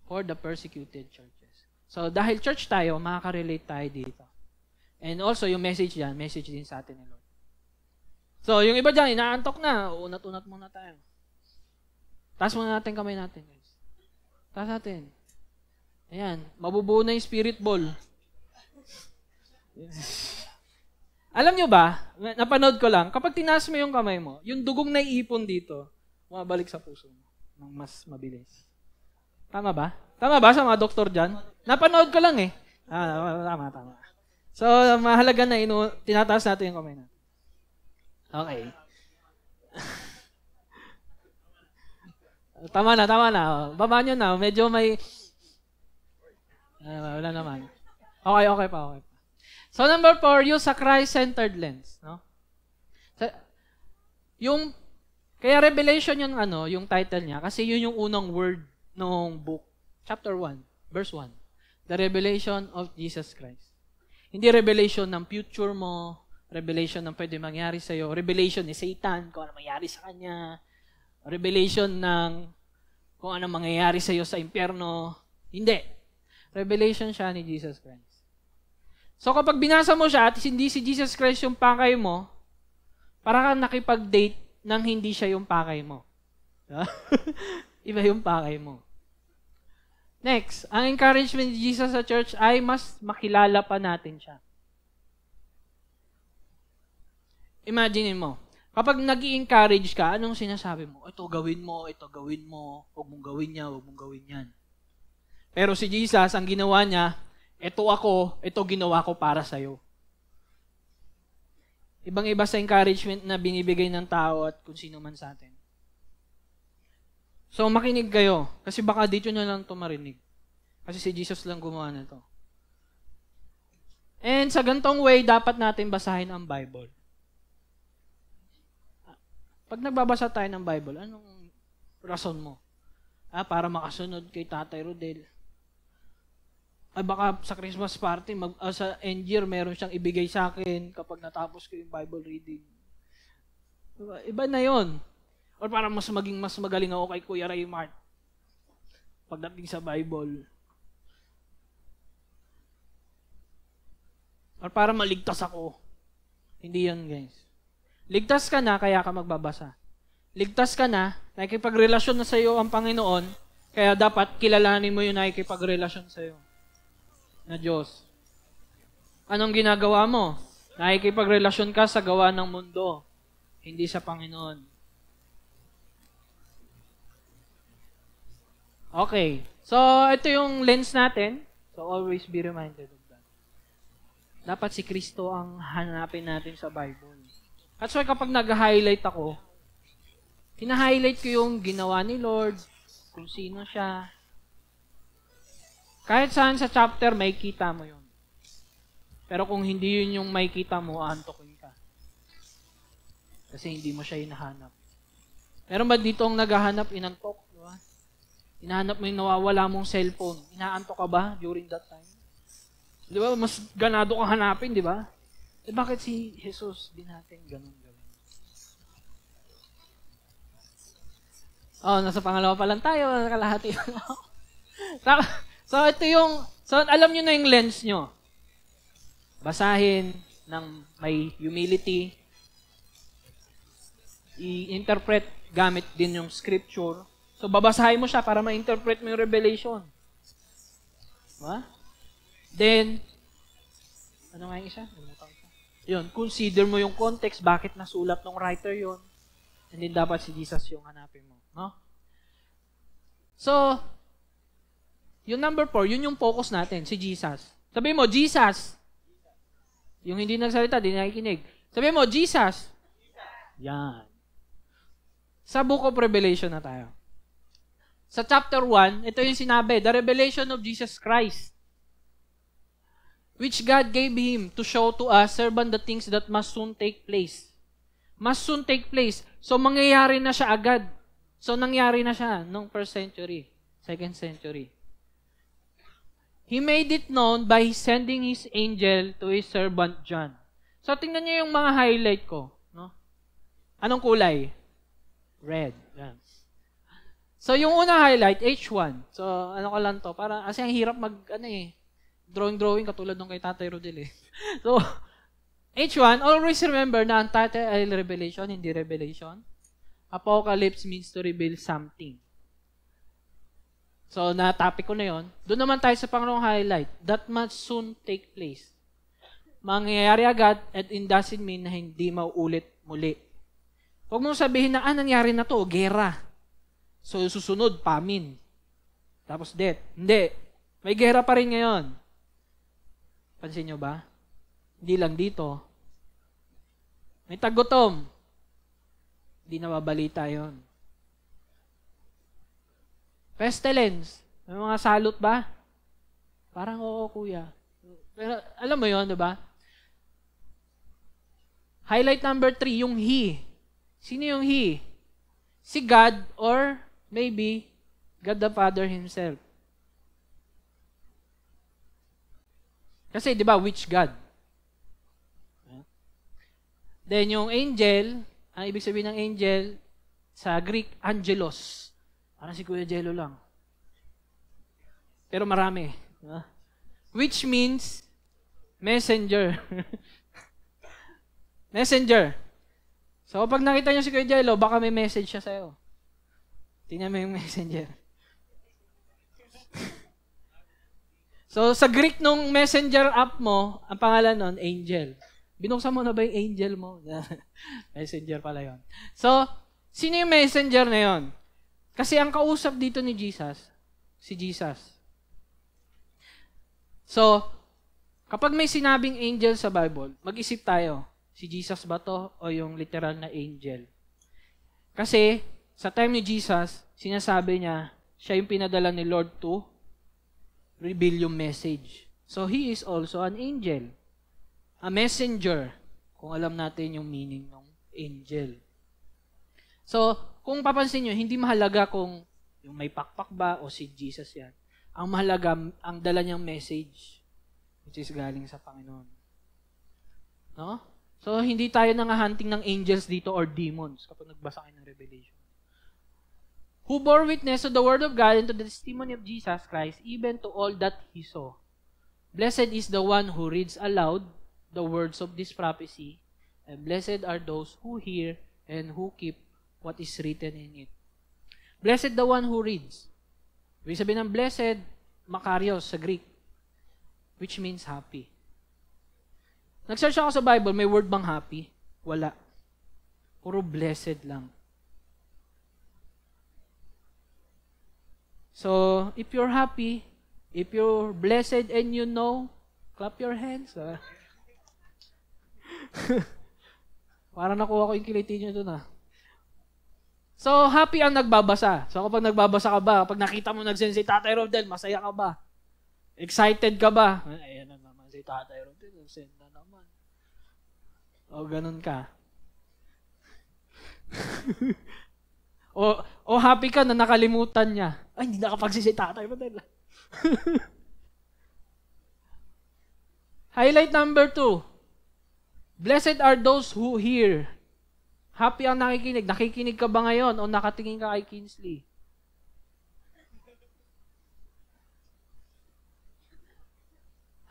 For the persecuted churches. So, dahil church tayo, makaka-relate tayo dito. And also, yung message dyan, message din sa atin ni Lord. So, yung iba dyan, inaantok na. Unat-unat muna tayo. Taas muna natin kamay natin, guys. Taas natin. Ayan. Mabubuo na yung spirit ball. Alam nyo ba, napanood ko lang, kapag tinaas mo yung kamay mo, yung dugong na iipon dito, mabalik sa puso mo ng mas mabilis. Tama ba? Tama ba sa mga doktor dyan? Napanood ko lang eh. Tama. So, mahalaga na tinataas natin yung kamay natin. Okay. Tama na. Baba nyo na. Medyo may... wala naman. Okay pa. So, number 4, use a Christ-centered lens. No? Kaya Revelation yung title niya, kasi yun yung unang word ng book. Chapter 1, verse 1. The revelation of Jesus Christ. Hindi revelation ng future mo, revelation ng pwede mangyari sa'yo, revelation ni Satan, kung ano mangyari sa kanya, revelation ng kung ano mangyayari sa'yo sa impyerno. Hindi. Revelation siya ni Jesus Christ. So kapag binasa mo siya at hindi si Jesus Christ yung pakay mo, para kang nakipag-date nang hindi siya yung pakay mo. Iba yung pakay mo. Next, ang encouragement ni Jesus sa church ay mas makilala pa natin siya. Imagine mo, kapag nag-i-encourage ka, anong sinasabi mo? Ito gawin mo, huwag mong gawin niya, huwag mong gawin yan. Pero si Jesus, ang ginawa niya, ito ginawa ko para sa'yo. Ibang-iba sa encouragement na binibigay ng tao at kung sino man sa atin. So, makinig kayo. Kasi baka dito nyo lang ito marinig. Kasi si Jesus lang gumawa na ito. And sa gantong way, dapat natin basahin ang Bible. Pag nagbabasa tayo ng Bible, anong rason mo? Para makasunod kay Tatay Rodel. Baka sa Christmas party, sa end year, meron siyang ibigay sa akin kapag natapos ko yung Bible reading. Iba na yon. Or para mas magaling ako kay Kuya Raymart pagdating sa Bible. Or para maligtas ako. Hindi yan, guys. Ligtas ka na, kaya ka magbabasa. Ligtas ka na, nakikipagrelasyon na sa iyo ang Panginoon, kaya dapat kilalanin mo yung nakikipagrelasyon sa iyo na Diyos. Anong ginagawa mo? Nakikipagrelasyon ka sa gawa ng mundo, hindi sa Panginoon. Okay. So, ito yung lens natin. So, always be reminded of that. Dapat si Kristo ang hanapin natin sa Bible. That's why kapag nag-highlight ako, hina-highlight ko yung ginawa ni Lord, kung sino siya. Kahit saan sa chapter, may kita mo yun. Pero kung hindi yun yung may kita mo, aantokin ka. Kasi hindi mo siya hinahanap. Meron ba dito ang naghahanap, inantok? Diba? Hinahanap mo yung nawawala mong cellphone. Inaantok ka ba during that time? Di ba? Mas ganado kang hanapin, di ba? Bakit si Jesus din natin ganun gawin? Nasa pangalawa pa lang tayo. Kalahati. So, ito yung, alam nyo na yung lens nyo. Basahin ng may humility. I-interpret gamit din yung scripture. So, babasahin mo siya para ma-interpret mo yung revelation. Diba? Then, ano nga yung isa? Yun, consider mo yung context, bakit nasulat ng writer yun. And then, dapat si Jesus yung hanapin mo. No? So, yung number 4, yun yung focus natin, si Jesus. Sabi mo, Jesus. Yung hindi nagsalita, di nakikinig. Sabi mo, Jesus. Yan. Sa Book of Revelation na tayo. Sa chapter 1, ito yung sinabi, the revelation of Jesus Christ, which God gave Him to show to us, servant the things that must soon take place. Must soon take place. So, mangyayari na siya agad. So, nangyari na siya nung 1st century, 2nd century. He made it known by sending His angel to His servant John. So, tingnan niyo yung mga highlight ko. No? Anong kulay? Red. Yan. So, yung unang highlight, H1. So, ano ko lang to. Para, kasi ang hirap drawing katulad nung kay Tatay Rodel So, H1, always remember na ang title ay revelation, hindi revelation. Apocalypse means to reveal something. So, na-topic ko na yon. Doon naman tayo sa pangalawang highlight. That must soon take place. Mangyayari agad at it doesn't mean na hindi mauulit muli. Huwag mong sabihin na, nangyari na to, gera. So, susunod, famine. Tapos death. Hindi. May gera pa rin ngayon. Pansin nyo ba? Hindi lang dito. May tagutom. Hindi nababalita yon. Pestilence. May mga salot ba? Parang oo, kuya. Pero alam mo yon, diba? Highlight number 3, yung He. Sino yung He? Si God or maybe God the Father Himself. Kasi, di ba, which God? Then, yung angel, ang ibig sabihin ng angel, sa Greek, angelos. Parang si Kuya Jello lang. Pero marami. Which means, messenger. Messenger. So, pag nakita niyo si Kuya Jello, baka may message siya sa'yo. Tingnan mo yung messenger. So, sa Greek nung messenger app mo, ang pangalan nun, angel. Binuksan mo na ba yung angel mo? Messenger pala yon. So, sino yung messenger na yon? Kasi ang kausap dito ni Jesus, si Jesus. So, kapag may sinabing angel sa Bible, mag-isip tayo, si Jesus ba to o yung literal na angel? Kasi, sa time ni Jesus, sinasabi niya, siya yung pinadala ni Lord to reveal yung message. So, He is also an angel. A messenger, kung alam natin yung meaning ng angel. So, kung papansin nyo, hindi mahalaga kung yung may pakpak ba o si Jesus yan. Ang mahalaga, ang dala niyang message, which is galing sa Panginoon. No? So, hindi tayo nanghahunting ng angels dito or demons kapag nagbasa kayo ng Revelation. Who bore witness to the word of God and to the testimony of Jesus Christ, even to all that he saw. Blessed is the one who reads aloud the words of this prophecy, and blessed are those who hear and who keep what is written in it. Blessed the one who reads. Ibig sabihin ng blessed, makarios sa Greek, which means happy. Nag-search ako sa Bible, may word bang happy? Wala. Puro blessed lang. So, if you're happy, if you're blessed and you know, clap your hands. Parang nakuha ko yung kiliti nyo dun So, happy ang nagbabasa. So, kapag nagbabasa ka ba, kapag nakita mo nagsend si Tatay Rodel, masaya ka ba? Excited ka ba? Ayan na naman si Tatay Rodel, nagsend na naman. O, ganun ka. O happy ka na nakalimutan niya. Ay, hindi nakapagsi Tatay Rodel. Highlight number 2. Blessed are those who hear. Happy ang nakikinig. Nakikinig ka ba ngayon o nakatingin ka kay Kinsley?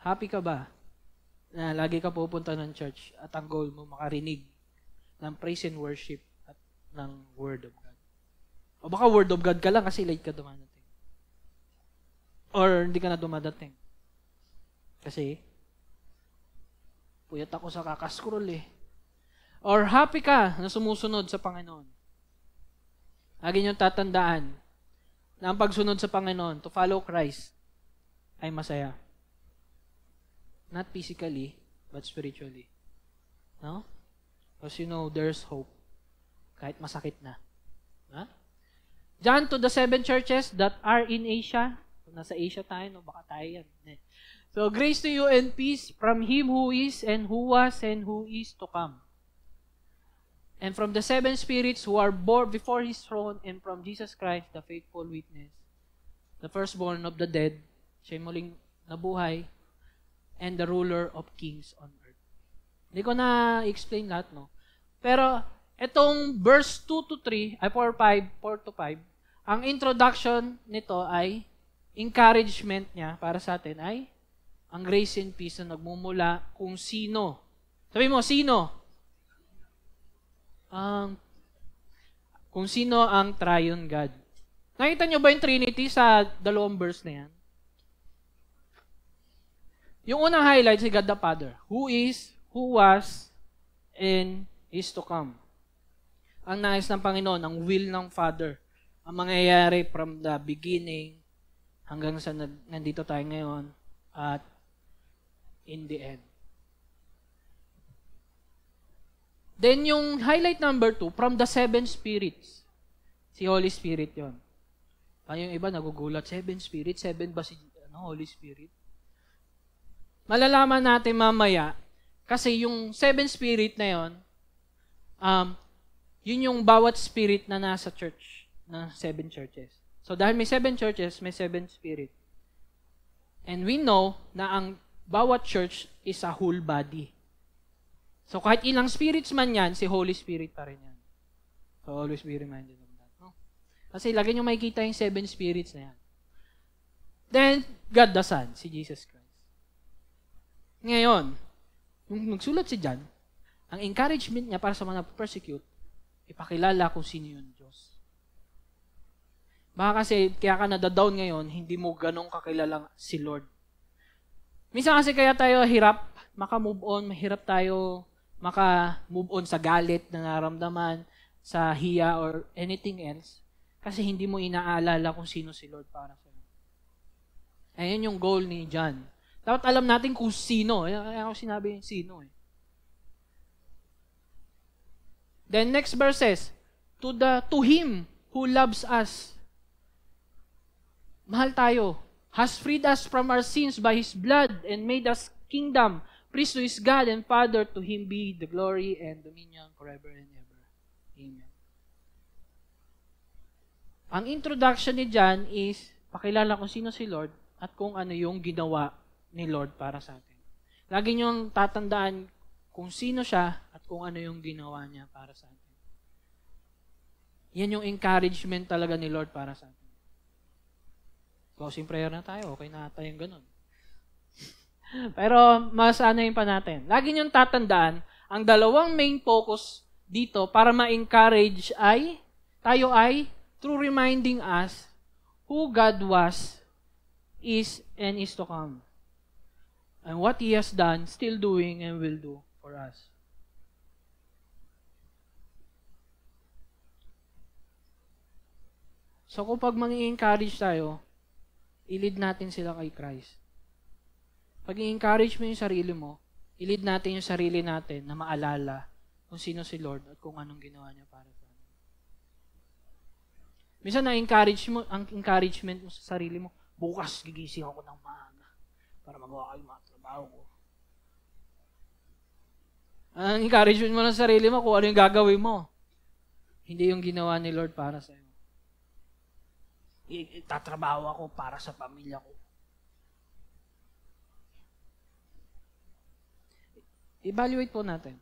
Happy ka ba? Na lagi ka pupunta ng church at ang goal mo makarinig ng praise and worship at ng Word of God. O baka Word of God ka lang kasi late ka dumadating. Or hindi ka na dumadating. Kasi puyat ako sa kakascroll Or happy ka na sumusunod sa Panginoon. Lagi niyong tatandaan na ang pagsunod sa Panginoon, to follow Christ, ay masaya. Not physically, but spiritually. No? Because there's hope. Kahit masakit na. John, to the 7 churches that are in Asia. Nasa Asia tayo, baka tayo yan. So, grace to you and peace from Him who is and who was and who is to come. And from the 7 spirits who are born before His throne, and from Jesus Christ, the faithful witness, the firstborn of the dead, siya muling nabuhay, and the ruler of kings on earth. Hindi ko na explain lahat, no? Pero, itong verse 2 to 3, ay 4 to 5, ang introduction nito ay encouragement niya para sa atin ay ang grace and peace na nagmumula kung sino. Sabi mo, sino? Kung sino ang triune God. Nakita nyo ba yung Trinity sa dalawang verse na yan? Yung unang highlight si God the Father, who is, who was, and is to come. Ang nais ng Panginoon, ang will ng Father, ang mangyayari from the beginning hanggang sa nandito tayo ngayon at in the end. Then yung highlight number 2, from the 7 spirits. Si Holy Spirit yon. Yung iba nagugulat, 7 spirits, 7 ba si Holy Spirit? Malalaman natin mamaya, kasi yung 7 spirit na yon, yun yung bawat spirit na nasa church, na 7 churches. So dahil may 7 churches, may 7 spirit. And we know na ang bawat church is a whole body. So kahit ilang spirits man yan, si Holy Spirit pa rin yan. So always be reminded of that. No? Kasi lagi nyo makikita yung 7 spirits na yan. Then, God the Son, si Jesus Christ. Ngayon, nung nagsulat si John, ang encouragement niya para sa mga persecute, ipakilala kung sino yung Diyos. Baka kasi, kaya ka nadadown ngayon, hindi mo ganong kakilalang si Lord. Minsan kasi kaya tayo hirap maka-move on, mahirap tayo maka-move on sa galit na naramdaman, sa hiya or anything else, kasi hindi mo inaalala kung sino si Lord para sa iyo. Ayan yung goal ni John. Dapat alam natin kung sino. Ayan ako sinabi yung sino. Then next verses, to Him who loves us. Mahal tayo. Has freed us from our sins by His blood and made us kingdom, priest to His God and Father. To Him be the glory and dominion forever and ever. Amen. Ang introduction ni John is pakilala kung sino si Lord at kung ano yung ginawa ni Lord para sa atin. Lagi niyong tatandaan kung sino siya at kung ano yung ginawa niya para sa atin. Yan yung encouragement talaga ni Lord para sa atin. Closing prayer na tayo. Okay na ata yung ganun. Pero mas anayin pa natin. Lagi niyong tatandaan, ang dalawang main focus dito para ma-encourage ay, tayo ay, through reminding us who God was, is, and is to come. And what He has done, still doing, and will do for us. So kung pag mang-encourage tayo, i-lead natin sila kay Christ. Pag i-encourage mo yung sarili mo, i-lead natin yung sarili natin na maalala kung sino si Lord at kung anong ginawa niya para sa atin. Minsan na-encourage mo, ang encouragement mo sa sarili mo, bukas gigising ako ng maaga para magawa ko yung mga trabaho ko. Ang encouragement mo ng sarili mo kung ano yung gagawin mo. Hindi yung ginawa ni Lord para sa iyo. Tatrabaho ako para sa pamilya ko. Evaluate po natin.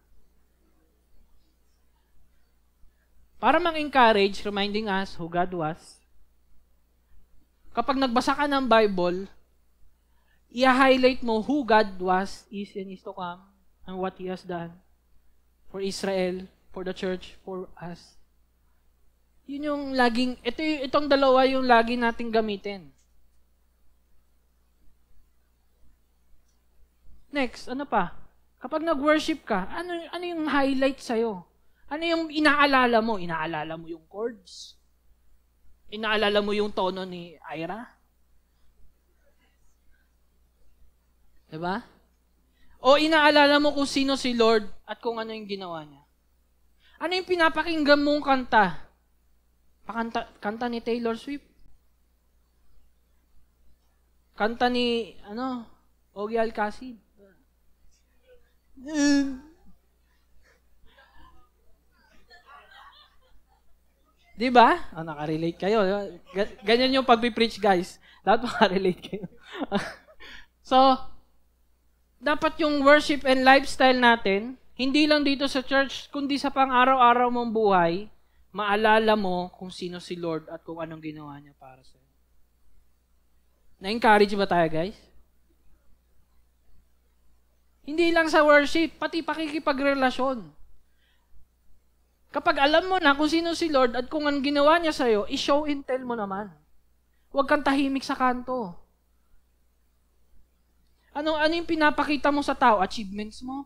Para mang-encourage, reminding us who God was, kapag nagbasa ka ng Bible, i-highlight mo who God was, is, and is to come, and what He has done for Israel, for the church, for us. Yun yung laging, itong dalawa yung lagi nating gamitin. Next, ano pa? Kapag nag-worship ka, ano yung highlight sa'yo? Ano yung inaalala mo? Inaalala mo yung chords? Inaalala mo yung tono ni Ira? Diba? O inaalala mo kung sino si Lord at kung ano yung ginawa niya? Ano yung pinapakinggan mong kanta? Kanta ni Taylor Swift? Kanta ni, Ogie Alcacid? Diba? Nakarelate kayo. Ganyan yung pag-preach, guys. Dapat makarelate kayo. So, dapat yung worship and lifestyle natin, hindi lang dito sa church, kundi sa pang-araw-araw mong buhay, maalala mo kung sino si Lord at kung anong ginawa niya para sa iyo. Na-encourage ba tayo, guys? Hindi lang sa worship, pati pakikipagrelasyon. Kapag alam mo na kung sino si Lord at kung anong ginawa niya sa iyo, i-show and tell mo naman. Huwag kang tahimik sa kanto. Ano yung pinapakita mo sa tao? Achievements mo?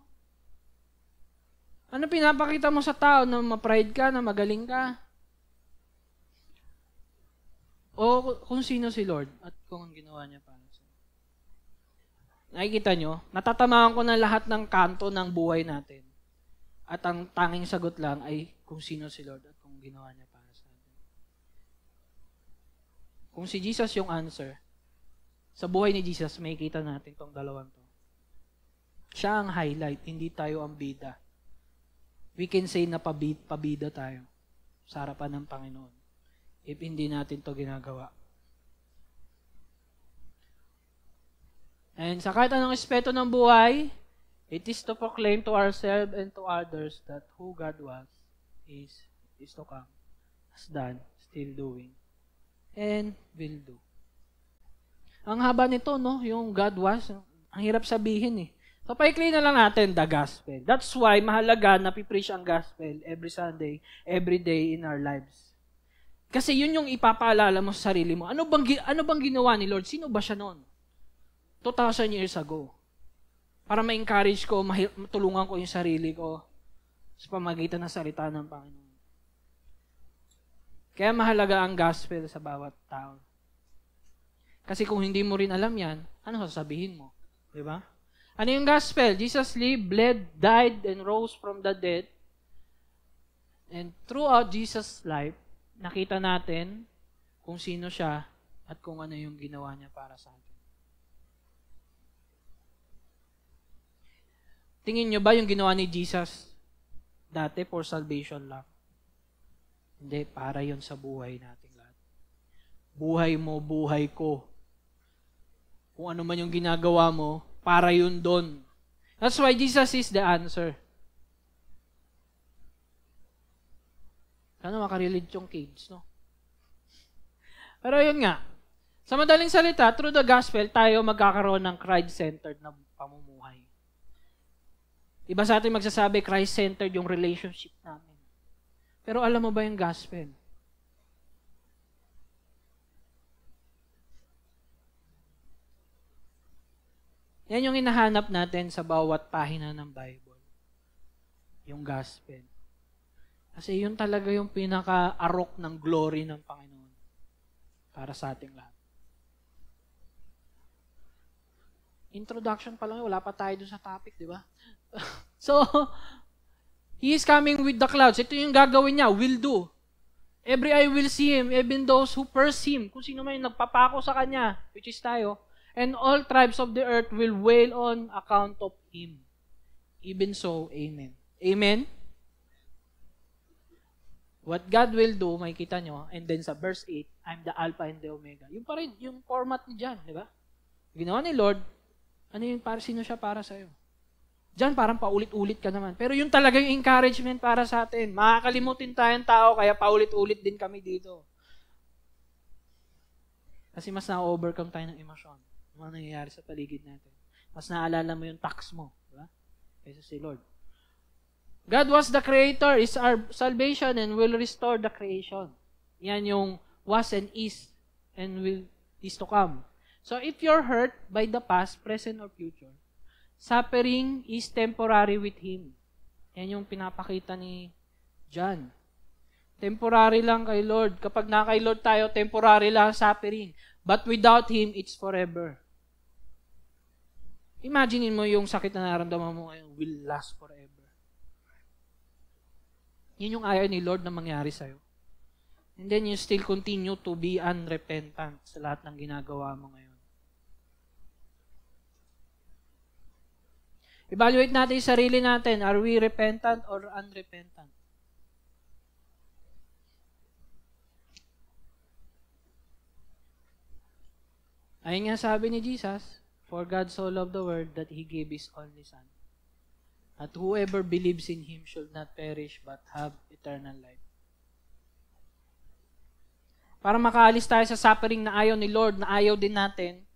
Ano pinapakita mo sa tao na ma-pride ka, na magaling ka? O kung sino si Lord at kung ang ginawa niya para sa iyo. Nakikita nyo? Natatamaan ko na lahat ng kanto ng buhay natin. At ang tanging sagot lang ay kung sino si Lord at kung ginawa niya para sa atin. Kung si Jesus yung answer, sa buhay ni Jesus, may kita natin itong dalawang to. Siya ang highlight, hindi tayo ang bida. We can say na pabida tayo sa harapan ng Panginoon if hindi natin to ginagawa. And sa kahit anong aspeto ng buhay, it is to proclaim to ourselves and to others that who God was, is to come, has done, still doing, and will do. Ang haba nito, no? Yung God was, ang hirap sabihin eh. So, paikli na lang natin the gospel. That's why mahalaga na pipreach ang gospel every Sunday, every day in our lives. Kasi yun yung ipapaalala mo sa sarili mo. Ano bang ginawa ni Lord? Sino ba siya noon? 2,000 years ago. Para ma-encourage ko, matulungan ko yung sarili ko sa pamagitan ng salita ng Panginoon. Kaya mahalaga ang gospel sa bawat tao. Kasi kung hindi mo rin alam yan, ano sasabihin mo? Diba? Ano yung gospel? Jesus lived, bled, died, and rose from the dead. And throughout Jesus' life, nakita natin kung sino siya at kung ano yung ginawa niya para sa atin. Tingin nyo ba yung ginawa ni Jesus dati for salvation lang? Hindi, para yon sa buhay nating lahat. Buhay mo, buhay ko. Kung ano man yung ginagawa mo, para yun doon. That's why Jesus is the answer. Sana makarelate yung kids, no? Pero yun nga, sa madaling salita, through the gospel, tayo magkakaroon ng Christ-centered na pamumuhay. Iba sa atin magsasabi, Christ-centered yung relationship namin. Pero alam mo ba yung gospel? Yan yung hinahanap natin sa bawat pahina ng Bible. Yung gospel. Kasi yun talaga yung pinaka-arok ng glory ng Panginoon para sa ating lahat. Introduction pa lang, wala pa tayo dun sa topic, di ba? So, He is coming with the clouds. Ito yung gagawin niya, will do. Every eye will see Him, even those who pierce Him. Kung sino man yung nagpapako sa Kanya, which is tayo, and all tribes of the earth will wail on account of Him. Even so, Amen. Amen? What God will do, makikita nyo, and then sa verse 8, I'm the Alpha and the Omega. Yung pa rin, yung format ni John, di ba? Ginawa ni Lord, ano yung sino siya para sa'yo? Diyan parang paulit-ulit ka naman. Pero yun talaga yung encouragement para sa atin. Makakalimutin tayong tao, kaya paulit-ulit din kami dito. Kasi mas na-overcome tayo ng emosyon. Ano nangyayari sa paligid natin. Mas naalala mo yung tax mo. Diba? Kaysa si Lord. God was the creator, is our salvation, and will restore the creation. Yan yung was and is to come. So if you're hurt by the past, present, or future, suffering is temporary with Him. Yan yung pinapakita ni John. Temporary lang kay Lord. Kapag na kay Lord tayo, temporary lang suffering. But without Him, it's forever. Imagine mo yung sakit na nararamdaman mo ngayon will last forever. Yun yung ayaw ni Lord na mangyari sa'yo. And then you still continue to be unrepentant sa lahat ng ginagawa mo ngayon. Evaluate natin yung sarili natin. Are we repentant or unrepentant? Ayun nga sabi ni Jesus, for God so loved the world that He gave His only Son. At whoever believes in Him should not perish but have eternal life. Para makaalis tayo sa suffering na ayaw ni Lord, na ayaw din natin,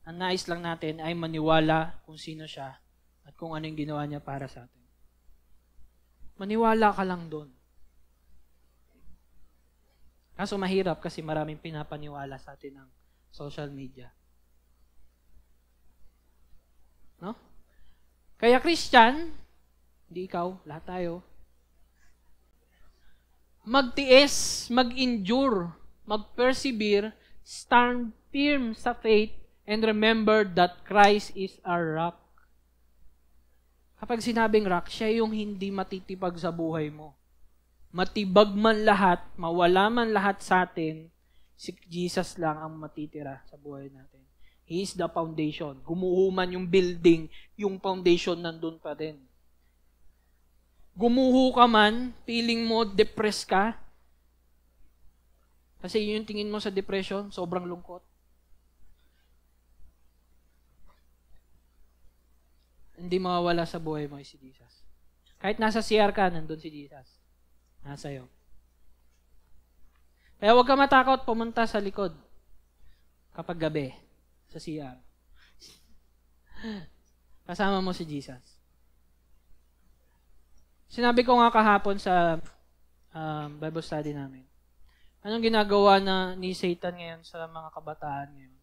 ang nais lang natin ay maniwala kung sino siya at kung ano yung ginawa niya para sa atin. Maniwala ka lang doon. Kaso mahirap kasi maraming pinapaniwala sa atin ng social media. No? Kaya Christian, hindi ikaw, lahat tayo, magtiis, mag-endure, mag-persevere, stand firm sa faith, and remember that Christ is our rock. Kapag sinabing rock, siya yung hindi matitipag sa buhay mo. Matibag man lahat, mawala man lahat sa atin, si Jesus lang ang matitira sa buhay natin. He is the foundation. Gumuho man yung building, yung foundation nandun pa din. Gumuho ka man, feeling mo depressed ka, kasi yun yung tingin mo sa depression, sobrang lungkot. Hindi mawawala sa buhay mo si Jesus. Kahit nasa CR ka, nandun si Jesus. Nasa iyo. Kaya huwag ka matakot pumunta sa likod kapag gabi sa CR. Kasama mo si Jesus. Sinabi ko nga kahapon sa Bible study namin. Anong ginagawa ni Satan ngayon sa mga kabataan ngayon?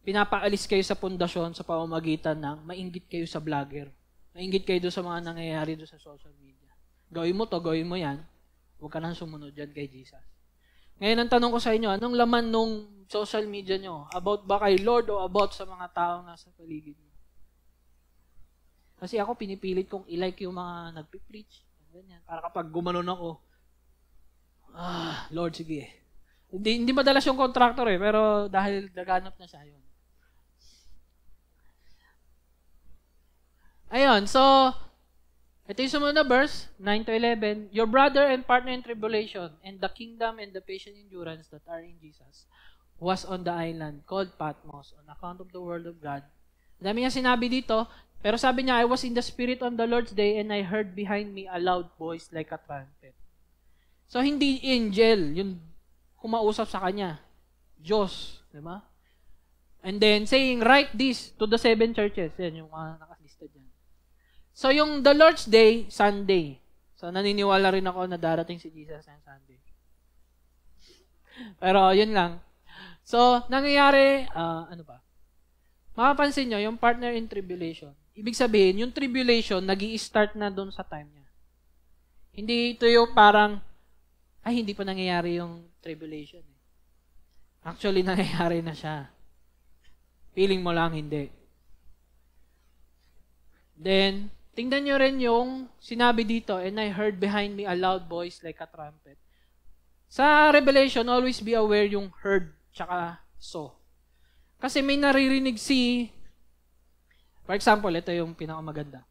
Pinapaalis kayo sa pundasyon sa pamamagitan ng mainggit kayo sa vlogger. Mainggit kayo doon sa mga nangyayari doon sa social media. Gawin mo to, gawin mo yan. Huwag ka nang sumunod dyan kay Jesus. Ngayon, ang tanong ko sa inyo, anong laman nung social media nyo? About ba kay Lord o about sa mga taong nasa paligid nyo? Kasi ako, pinipilit kong i-like yung mga nagpipreach. Ganyan. Para kapag gumanon ako, Lord, sige. Hindi madalas yung contractor pero dahil naganap na siya yun. Ayun, so, ito yung sumunod na verse, 9 to 11. Your brother and partner in tribulation and the kingdom and the patient endurance that are in Jesus was on the island called Patmos on account of the word of God. Dami niya sinabi dito, pero sabi niya, I was in the Spirit on the Lord's day and I heard behind me a loud voice like a trumpet. So, hindi angel yung kumausap sa kanya. Diyos. Diba? And then, saying, write this to the 7 churches. Yan yung mga nakalista dyan. So, yung the Lord's Day, Sunday. So, naniniwala rin ako na darating si Jesus ng Sunday. Pero, yun lang. So, nangyayari, ano ba? Makapansin nyo, yung partner in tribulation. Ibig sabihin, yung tribulation, nag-i-start na doon sa time niya. Hindi ito yung parang, hindi pa nangyayari yung tribulation. Actually, nangyayari na siya. Feeling mo lang, hindi. Then, tingnan nyo rin yung sinabi dito, and I heard behind me a loud voice like a trumpet. Sa Revelation, always be aware yung heard tsaka saw. Kasi may naririnig for example, ito yung pinakamaganda.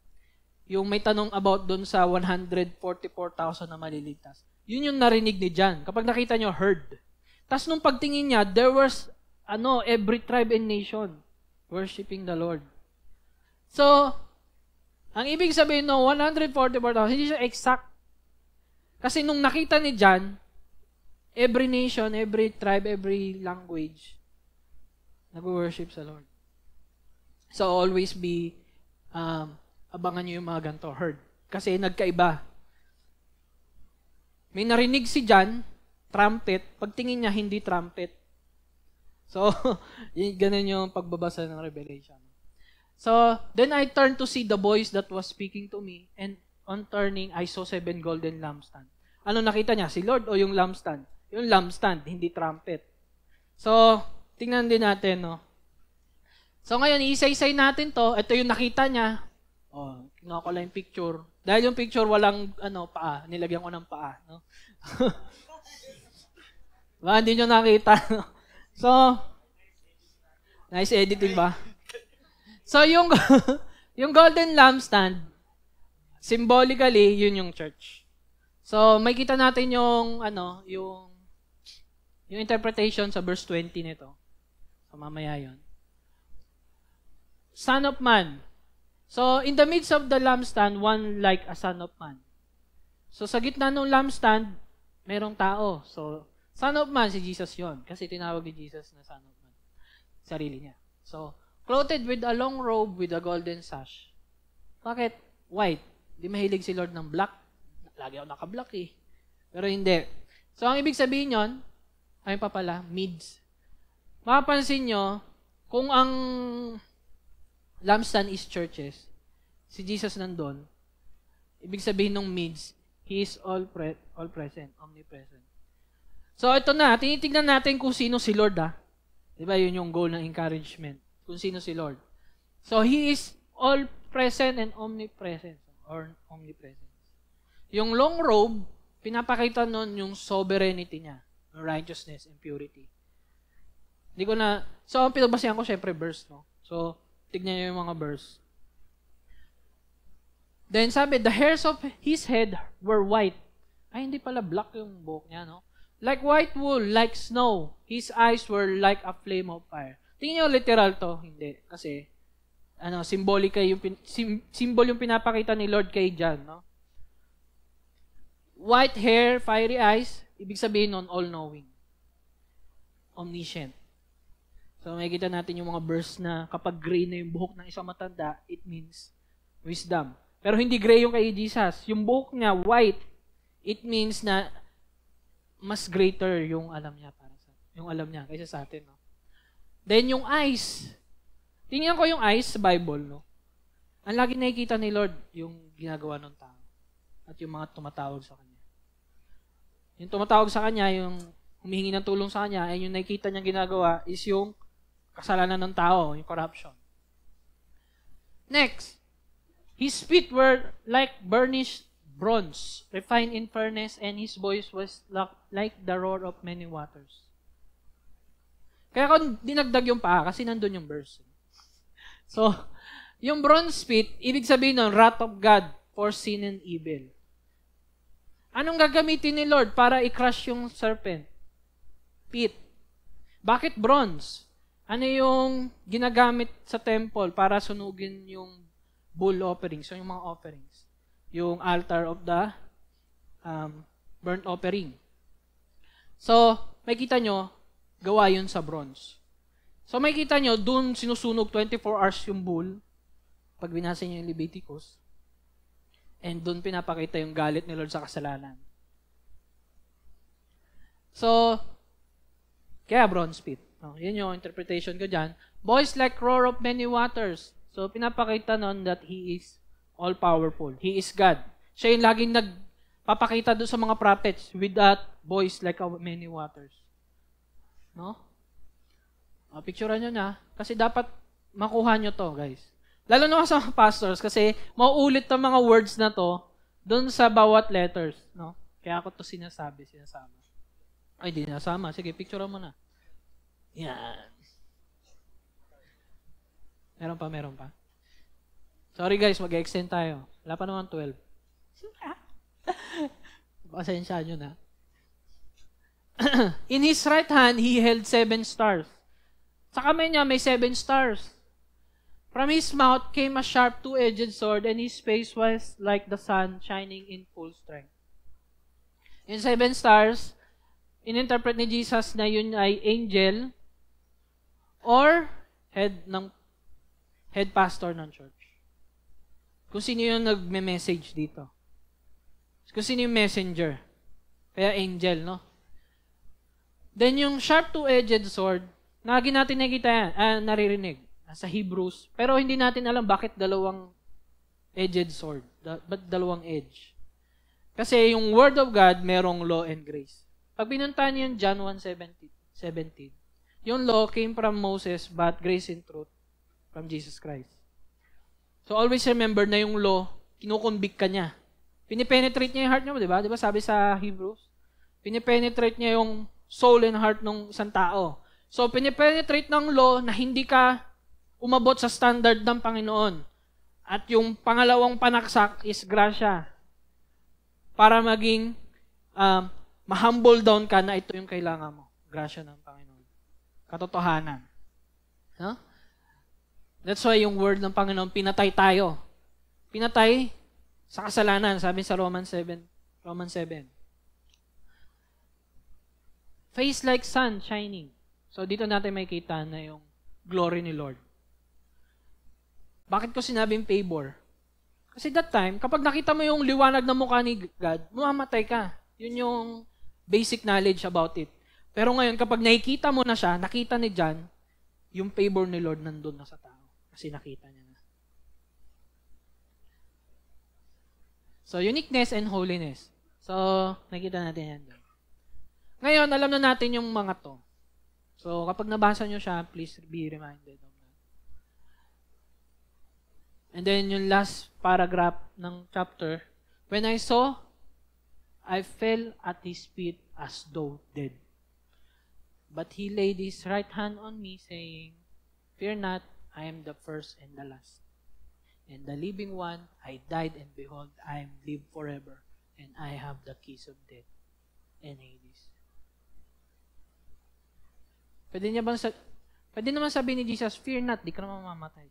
Yung may tanong about dun sa 144,000 na maliligtas. Yun yung narinig ni John. Kapag nakita nyo, heard. Tapos nung pagtingin niya, there was, every tribe and nation worshiping the Lord. So, ang ibig sabihin no, 144,000, hindi siya exact. Kasi nung nakita ni John, every nation, every tribe, every language, nag-worship sa Lord. So, always be, abangan nyo yung mga ganito, heard. Kasi nagkaiba. May narinig si John, trumpet, pagtingin niya, hindi trumpet. So, ganun yung pagbabasa ng Revelation. So, then I turned to see the voice that was speaking to me, and on turning, I saw 7 golden lampstands. Ano nakita niya? Si Lord o yung lampstand? Yung lampstand, hindi trumpet. So, tingnan din natin, no? So, ngayon, isa-isay natin to. Ito yung nakita niya. Kinuha ko lang yung picture. Dahil yung picture walang, paa. Nilagyan ko ng paa, no? Hindi nyo nakita, no? So, nice editing ba? So, yung golden lampstand, symbolically, yun yung church. So, may kita natin yung interpretation sa verse 20 nito. So, mamaya yun. Son of man. So, in the midst of the lampstand, one like a son of man. So, sa gitna ng lampstand, merong tao. So, son of man, si Jesus yon. Kasi tinawag ni Jesus na son of man. Sarili niya. So, clothed with a long robe with a golden sash. Bakit? White. Di mahilig si Lord ng black. Lagi ako naka-black Pero hindi. So, ang ibig sabihin yon, ayun pa pala, mids. Mapapansin nyo, kung ang lampstand is churches, si Jesus nandun, ibig sabihin ng mids, He is all present, omnipresent. So, ito na, tinitignan natin kung sino si Lord, Diba, yun yung goal ng encouragement. Kung sino si Lord. So, He is all present and omnipresent or omnipresence. Yung long robe, pinapakita nun yung sovereignty niya, righteousness and purity. So, ang pinagbasihan ko, syempre, verse, no? So, tignan niyo yung mga verse. Then, sabi, the hairs of his head were white. Ay, hindi pala black yung buhok niya, no? Like white wool, like snow. His eyes were like a flame of fire. Tingnan nyo, literal to. Hindi. Kasi, symbolic symbol yung pinapakita ni Lord kay John, no? White hair, fiery eyes, ibig sabihin nun, all-knowing. Omniscient. So, makikita natin yung mga verse na kapag gray na yung buhok ng isang matanda, it means wisdom. Pero hindi gray yung kay Jesus. Yung buhok niya, white, it means na mas greater yung alam niya kaysa sa atin, no? Then, yung eyes. Tingnan ko yung eyes sa Bible, no? Ang lagi nakikita ni Lord, yung ginagawa ng tao. At yung mga tumatawag sa Kanya. Yung tumatawag sa Kanya, yung humihingi ng tulong sa Kanya, ay yung nakikita niyang ginagawa is yung kasalanan ng tao, yung corruption. Next, His feet were like burnished bronze, refined in furnace, and his voice was like the roar of many waters. Kaya kung dinagdag yung paa, kasi nandun yung verse. So, yung bronze spit, ibig sabihin nun, wrath of God for sin and evil. Anong gagamitin ni Lord para i-crush yung serpent? Pit. Bakit bronze? Ano yung ginagamit sa temple para sunugin yung bull offerings, so yung mga offerings? Yung altar of the burnt offering. So, may kita nyo, gawa yun sa bronze. So, may kita nyo, dun sinusunog 24 hours yung bull, pag binasa nyo yung Leviticus, and dun pinapakita yung galit ni Lord sa kasalanan. So, kaya bronze spit. No, yun yung interpretation ko dyan. Voice like roar of many waters. So, pinapakita nun that He is all-powerful. He is God. Siya yung laging nagpapakita doon sa mga prophets with that voice like of many waters. No? Picturean nyo na. Kasi dapat makuha nyo to, guys. Lalo na sa mga pastors kasi mauulit ang mga words na to doon sa bawat letters. No? Kaya ako to sinasama. Ay, di nasama. Sige, picturean mo na. Yan. Meron pa. Sorry guys, mag-extend tayo. Wala pa naman 12. Pasensya nyo na. In his right hand, he held 7 stars. Sa kamay niya, may 7 stars. From his mouth came a sharp 2-edged sword, and his face was like the sun shining in full strength. Yung 7 stars, ininterpret ni Jesus na yun ay angel or head pastor ng church. Kung sino yung nagme-message dito. Kung sino yung messenger. Kaya angel, no? Then yung sharp 2-edged sword, lagi natin nakita yan, naririnig sa Hebrews. Pero hindi natin alam bakit dalawang edged sword. Ba't dalawang edge? Kasi yung Word of God, merong law and grace. Pag pinuntahan niyo yung John 1:17, yung law came from Moses, but grace and truth from Jesus Christ. So always remember na yung law, kinukonvict ka niya. Pinipenetrate niya yung heart niya, di ba? Di ba sabi sa Hebrews? Pinipenetrate niya yung soul and heart ng isang tao. So pinipenetrate ng law na hindi ka umabot sa standard ng Panginoon. At yung pangalawang panaksak is grasya. Para maging ma-humble down ka na ito yung kailangan mo. Grasya ng Panginoon. Katotohanan. Huh? That's why yung word ng Panginoon, pinatay tayo. Pinatay sa kasalanan, sabi sa Romans 7. Face like sun shining. So dito natin makikita na yung glory ni Lord. Bakit ko sinabing favor? Kasi that time, kapag nakita mo yung liwanag ng mukha ni God, mamamatay ka. Yun yung basic knowledge about it. Pero ngayon, kapag nakikita mo na siya, nakita ni John, yung favor ni Lord nandun na sa tao. Kasi nakita niya na. So, uniqueness and holiness. So, nakita natin yan doon. Ngayon, alam na natin yung mga to. So, kapag nabasa nyo siya, please be reminded of that. And then, yung last paragraph ng chapter, when I saw, I fell at his feet as though dead. But he laid his right hand on me, saying, Fear not, I am the first and the last. And the living one, I died, and behold, I am live forever, and I have the keys of death and Hades. Pwede naman sabihin ni Jesus, fear not, di ka naman mamamatay.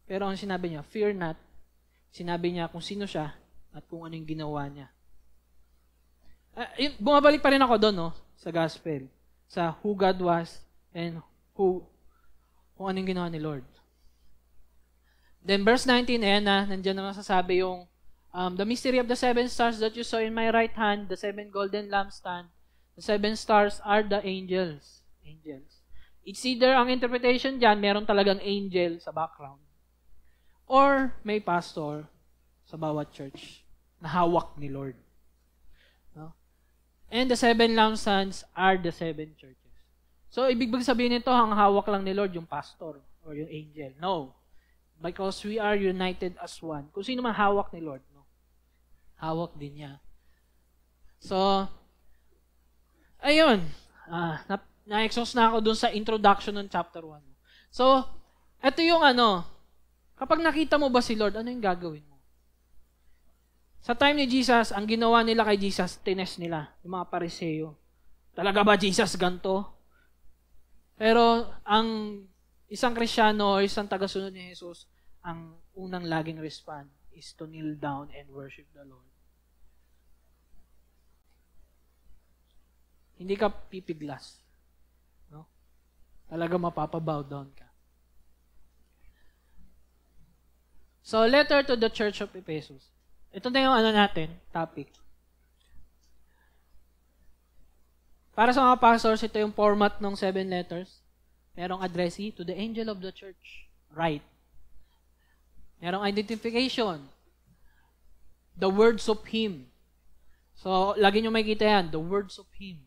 Pero ang sinabi niya, fear not, sinabi niya kung sino siya at kung ano yung ginawa niya. Bumabalik pa rin ako doon, no, sa gospel. Sa who God was and kung ano yung ginawa ni Lord. Then verse 19, nandiyan naman sasabi yung the mystery of the 7 stars that you saw in my right hand, the 7 golden lampstand, the 7 stars are the angels. It's either ang interpretation dyan, meron talagang angel sa background. Or may pastor sa bawat church na hawak ni Lord. No? And the 7 lampstands are the 7 churches. So, ibig sabihin nito, ang hawak lang ni Lord yung pastor or yung angel. No. Because we are united as one. Kung sino man hawak ni Lord. No? Hawak din niya. So, ayun. Na-exhaust na ako dun sa introduction ng chapter 1. So, ito yung kapag nakita mo ba si Lord, ano yung gagawin mo? Sa time ni Jesus, ang ginawa nila kay Jesus, tinest nila, yung mga Pariseo. Talaga ba Jesus ganto? Pero ang isang Kristiyano o isang tagasunod ni Jesus, ang unang laging respond is to kneel down and worship the Lord. Hindi ka pipiglas. No? Talaga mapapabow down ka. So, letter to the Church of Ephesus. Ito na yung natin, topic. Para sa mga pastors, ito yung format ng 7 letters. Merong addressee to the angel of the church. Right. Merong identification. The words of him. So, lagi nyo makikita yan, the words of him.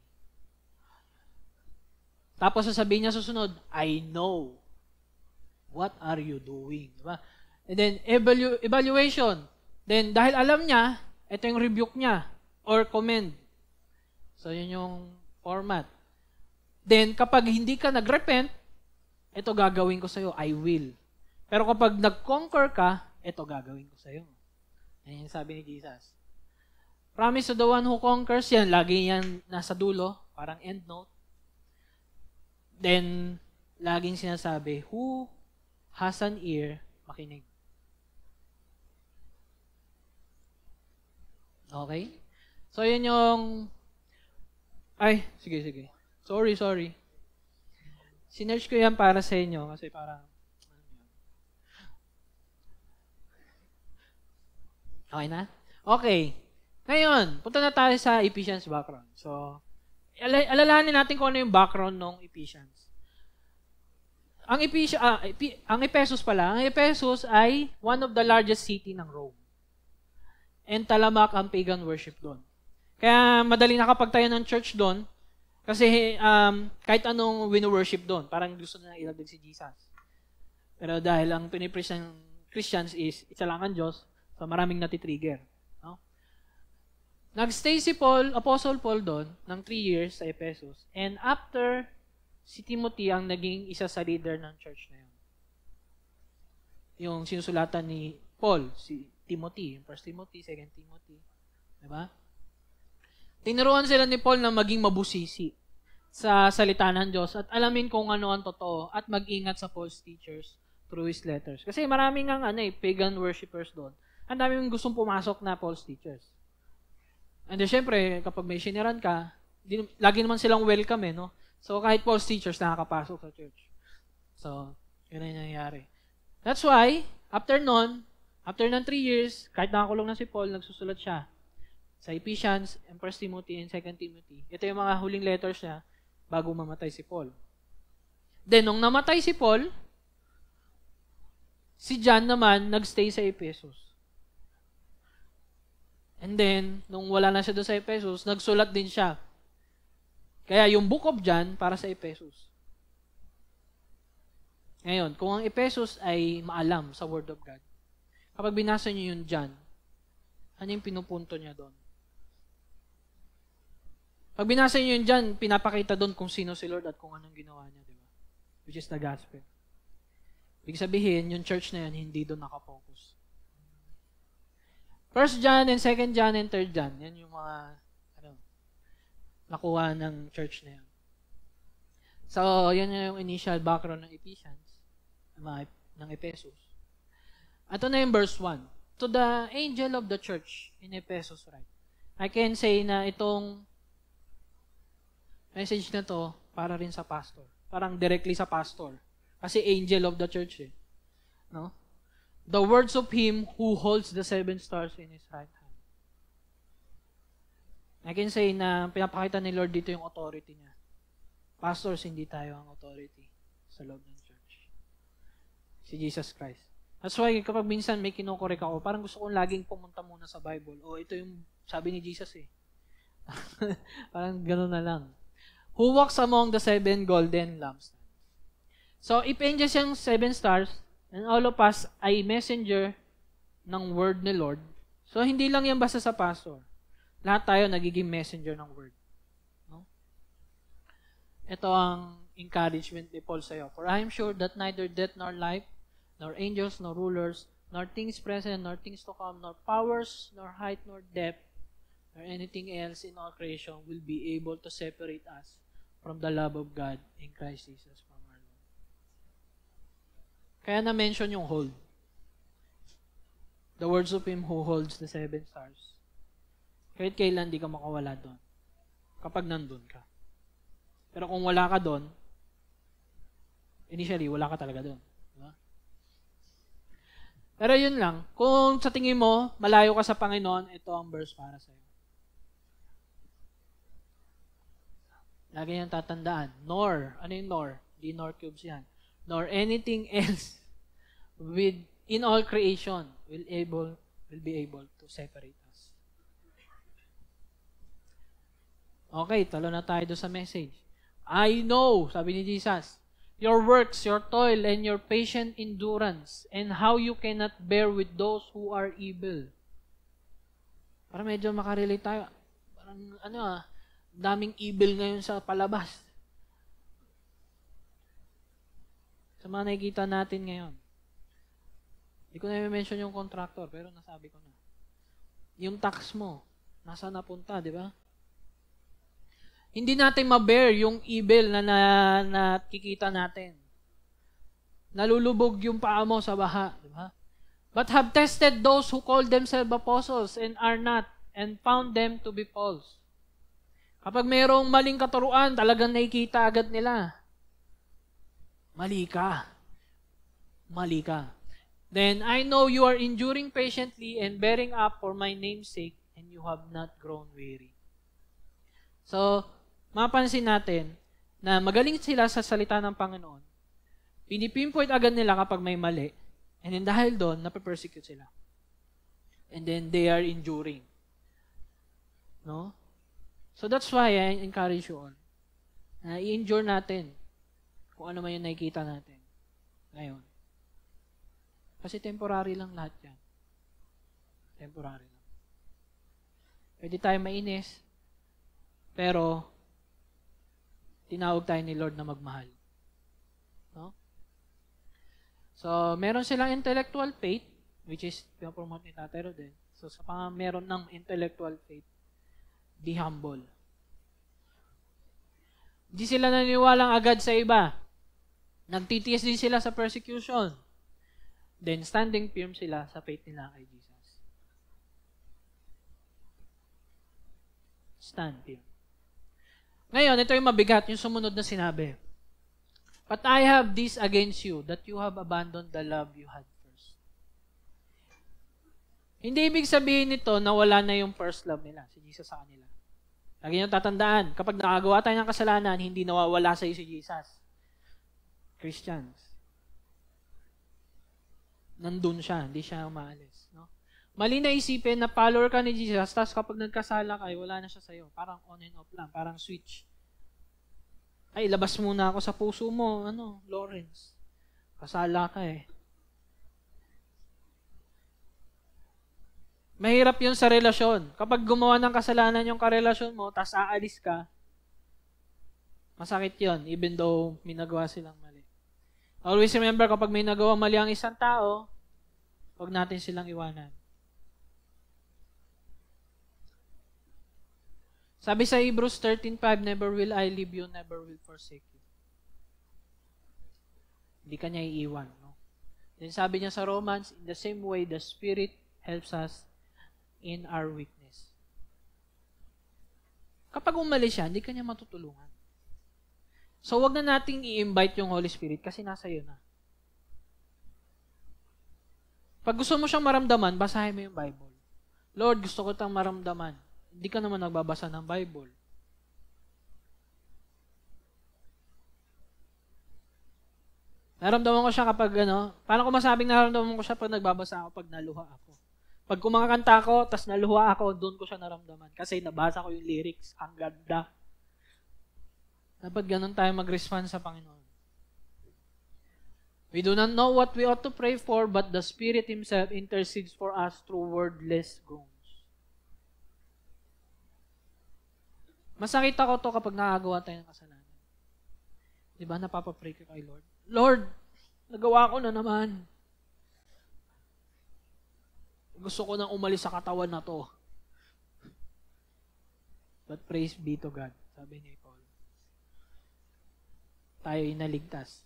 Tapos sasabihin niya susunod, I know. What are you doing? Diba? And then, evaluation. Then, dahil alam niya, ito yung rebuke niya or commend. So, yun yung format. Then, kapag hindi ka nag-repent, ito gagawin ko sa'yo, I will. Pero kapag nag-conquer ka, ito gagawin ko sa'yo. Yan yung sabi ni Jesus. Promise to the one who conquers, yan, lagi yan nasa dulo, parang end note. Then, laging sinasabi, who has an ear, makinig. Okay? So, yun yung... Ay, sige. Sorry. Sinerge ko yan para sa inyo kasi parang... Okay na? Okay. Ngayon, punta na tayo sa Ephesians background. So, alalahanin natin kung ano yung background ng Ephesians. Ang Ephesus pala, ang Ephesus ay one of the largest city ng Rome. And talamak ang pagan worship doon. Kaya madali nakapagtayo ng church doon kasi kahit anong wino-worship doon, parang gusto na ilagdag si Jesus. Pero dahil ang pinipreach ng Christians is isa lang ang Diyos, so maraming natitrigger. No? Nagstay si Apostle Paul doon ng 3 years sa Ephesus. And after, si Timothy ang naging isa sa leader ng church na yun. Yung sinusulatan ni Paul, si Timothy, 1 Timothy, 2 Timothy. Diba? Tinuruan sila ni Paul na maging mabusisi sa salita ng Diyos at alamin kung ano ang totoo at mag-ingat sa false teachers through his letters. Kasi maraming ang pagan worshippers doon. Ang daming gustong pumasok na false teachers. And then, syempre, kapag may siniran ka, lagi naman silang welcome no? So, kahit false teachers nakakapasok sa church. So, yun ang nangyayari. That's why, after ng 3 years, kahit nakakulong na si Paul, nagsusulat siya sa Ephesians, 1 Timothy, and 2 Timothy. Ito yung mga huling letters niya bago mamatay si Paul. Then, nung namatay si Paul, si John naman nagstay sa Ephesus. And then, nung wala na siya doon sa Ephesus, nagsulat din siya. Kaya yung Book of John para sa Ephesus. Ngayon, kung ang Ephesus ay maalam sa Word of God, kapag binasa niyo yung John, ano yung pinupunto niya doon? Pag binasa niyo yung John, pinapakita doon kung sino si Lord at kung anong ginawa niya, di ba? Which is the gospel. Ibig sabihin, yung church na yan, hindi doon nakafocus. 1 John and 2 John and 3 John, yan yung mga nakuha ng church na yan. So, yan yung initial background ng Ephesians, ng Ephesus. Ito na yung verse 1. To the angel of the church in Ephesus, right? I can say na itong message na to para rin sa pastor. Parang directly sa pastor. Kasi angel of the church No? The words of him who holds the 7 stars in his right hand. I can say na pinapakita ni Lord dito yung authority niya. Pastors, hindi tayo ang authority sa loob ng church. Si Jesus Christ. That's why kapag minsan may kinokorek ako, parang gusto kong laging pumunta muna sa Bible. Ito yung sabi ni Jesus parang gano'n na lang. Who walks among the 7 golden lampstands. So, if angels yung 7 stars, and all of us ay messenger ng word ni Lord. So, hindi lang yan basta sa pastor. Lahat tayo nagiging messenger ng word. No? Ito ang encouragement ni Paul sa'yo. For I am sure that neither death nor life, nor angels, nor rulers, nor things present, nor things to come, nor powers, nor height, nor depth, nor anything else in all creation will be able to separate us from the love of God in Christ Jesus from our Lord. Kaya na-mention yung hold. The words of Him who holds the 7 stars. Kahit kailan di ka makawala doon. Kapag nandun ka. Pero kung wala ka doon, initially, wala ka talaga doon. Diba? Pero yun lang. Kung sa tingin mo, malayo ka sa Panginoon, ito ang verse para sa'yo. Lagi niyang tatandaan. Nor, ano yung nor? Di nor cubes yan. Nor anything else in all creation will be able to separate us. Okay, talo na tayo doon sa message. I know, sabi ni Jesus, your works, your toil, and your patient endurance, and how you cannot bear with those who are evil. Para medyo makarelate tayo. Parang, daming evil ngayon sa palabas. Sa mga nakikita natin ngayon. Hindi ko na i-mention yung contractor, pero nasabi ko na. Yung tax mo, nasa napunta, di ba? Hindi natin ma-bear yung evil na nakikita natin. Nalulubog yung paa mo sa baha, di ba? But have tested those who call themselves apostles and are not, and found them to be false. Kapag mayroong maling katuruan, talagang nakikita agad nila. Mali ka. Mali ka. Then I know you are enduring patiently and bearing up for my name's sake, and you have not grown weary. So, mapansin natin na magaling sila sa salita ng Panginoon. Pinipinpoint agad nila kapag may mali. And then dahil doon, nape-persecute sila. And then they are enduring. No? So that's why I encourage you all. Na i-endure natin kung ano man yung nakikita natin ngayon. Kasi temporary lang lahat yan. Temporary lang. Pwede tayo mainis, pero tinawag tayo ni Lord na magmahal. No? So, meron silang intellectual faith, which is pinapromote ni Tatay Rod din. So, sa meron ng intellectual faith, be humble. Hindi sila naniwalang agad sa iba. Nagtitiis din sila sa persecution. Then, standing firm sila sa faith nila kay Jesus. Stand firm. Ngayon, ito yung mabigat, yung sumunod na sinabi. But I have this against you, that you have abandoned the love you had first. Hindi ibig sabihin nito na wala na yung first love nila, si Jesus sa kanila. Lagi nyo tatandaan, kapag nakagawa tayo ng kasalanan, hindi nawawala sa iyo si Jesus. Christians. Nandun siya, hindi siya umaalis. No? Mali na isipin na follower ka ni Jesus, tapos kapag nagkasala ka, wala na siya sa iyo. Parang on and off lang, parang switch. Ay, labas muna ako sa puso mo, Lawrence. Kasala ka eh. Mahirap yun sa relasyon. Kapag gumawa ng kasalanan yung karelasyon mo, tas aalis ka, masakit yun, even though may nagawa silang mali. Always remember, kapag may nagawang mali ang isang tao, huwag natin silang iwanan. Sabi sa Hebrews 13:5, never will I leave you, never will forsake you. Hindi ka niya iiwan. No? Then sabi niya sa Romans, in the same way, the Spirit helps us in our weakness. Kapag umalis siya, hindi ka niya matutulungan. So, wag na nating i-invite yung Holy Spirit kasi nasa iyo na. Pag gusto mo siyang maramdaman, basahin mo yung Bible. Lord, gusto ko itang maramdaman. Hindi ka naman nagbabasa ng Bible. Naramdaman ko siya kapag paano ko masabing naramdaman ko siya pag nagbabasa ako, pag naluha ako. Pag kumakanta ako, tas naluha ako, doon ko siya naramdaman. Kasi nabasa ko yung lyrics. Ang ganda. Dapat ganun tayo mag-respond sa Panginoon. We do not know what we ought to pray for, but the Spirit Himself intercedes for us through wordless groans. Masakit ako to kapag nakagawa tayo ng kasalanan. Di ba? Napapapray ka kay Lord. Lord, nagawa ko na naman. Gusto ko nang umalis sa katawan na to. But praise be to God, sabi ni Paul. Tayo inaligtas.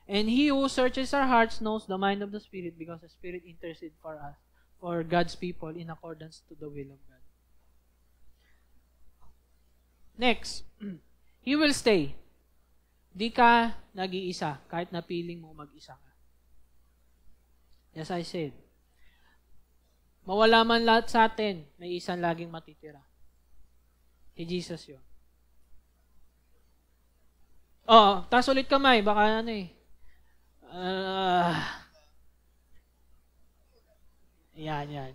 And He who searches our hearts knows the mind of the Spirit, because the Spirit intercedes for us, for God's people, in accordance to the will of God. Next, He will stay. Di ka nag-iisa, kahit napiling mo mag-isa ka. As I said, mawala man lahat sa atin, may isang laging matitira. Si Jesus yun. Taas ulit kamay, baka ano eh. Yan.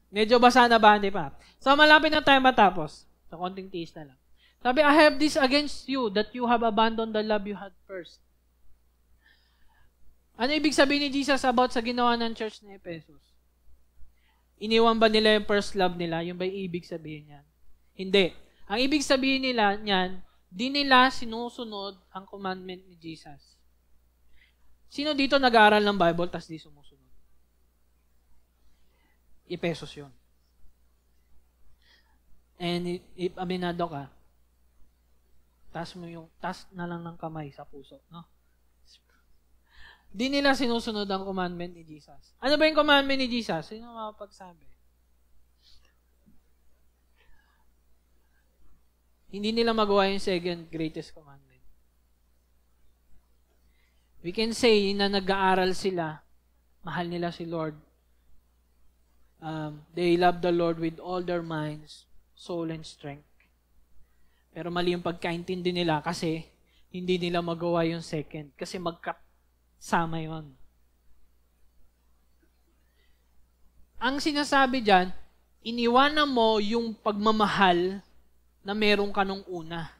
Medyo basa na ba? Hindi pa. So, malapit na tayo matapos. So, konting tiis na lang. Sabi, I have this against you, that you have abandoned the love you had first. Ano ibig sabihin ni Jesus about sa ginawa ng church na Ephesus? Iniwan ba nila yung first love nila? Yung ba yung ibig sabihin niyan? Hindi. Ang ibig sabihin nila niyan, di nila sinusunod ang commandment ni Jesus. Sino dito nag-aaral ng Bible tas di sumusunod? Ephesus yun. And if aminado ka, taas na lang ng kamay sa puso, no? Di nila sinusunod ang commandment ni Jesus. Ano ba yung commandment ni Jesus? Sino makapagsabi? Hindi nila magawa yung second greatest commandment. We can say na nag-aaral sila, mahal nila si Lord. They love the Lord with all their minds, soul, and strength. Pero mali yung pagkaintindi nila kasi hindi nila magawa yung second. Kasi magkasama yun. Ang sinasabi dyan, iniwanan mo yung pagmamahal na meron ka nung una.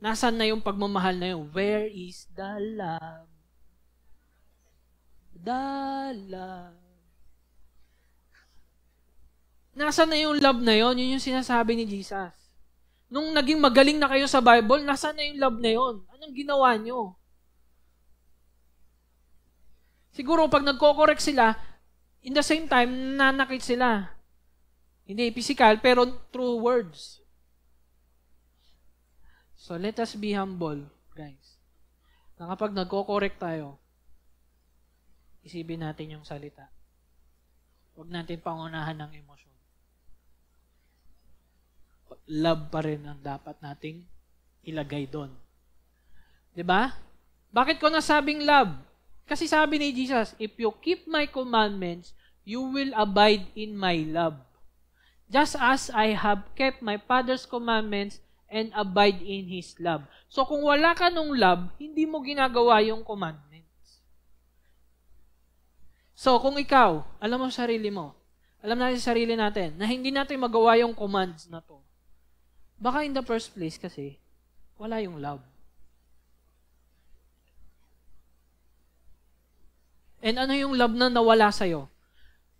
Nasaan na yung pagmamahal na yun? Where is the love? The love. Nasaan na yung love na yun? Yun yung sinasabi ni Jesus. Nung naging magaling na kayo sa Bible, nasaan na yung love na yun? Anong ginawa nyo? Siguro pag nagko-correct sila, in the same time, nanakit sila. Hindi physical, pero through words. So, let us be humble, guys. Na kapag nagko-correct tayo, isipin natin yung salita. Huwag natin pangunahan ng emosyon. Love pa rin ang dapat nating ilagay doon. 'Di ba? Bakit ko nasabing love? Kasi sabi ni Jesus, if you keep my commandments, you will abide in my love. Just as I have kept my Father's commandments and abide in His love. So kung wala ka nung love, hindi mo ginagawa yung commandments. So kung ikaw, alam mo sarili mo, alam natin sa sarili natin, na hindi natin magawa yung commands na to, baka in the first place kasi, wala yung love. And ano yung love na nawala sa'yo?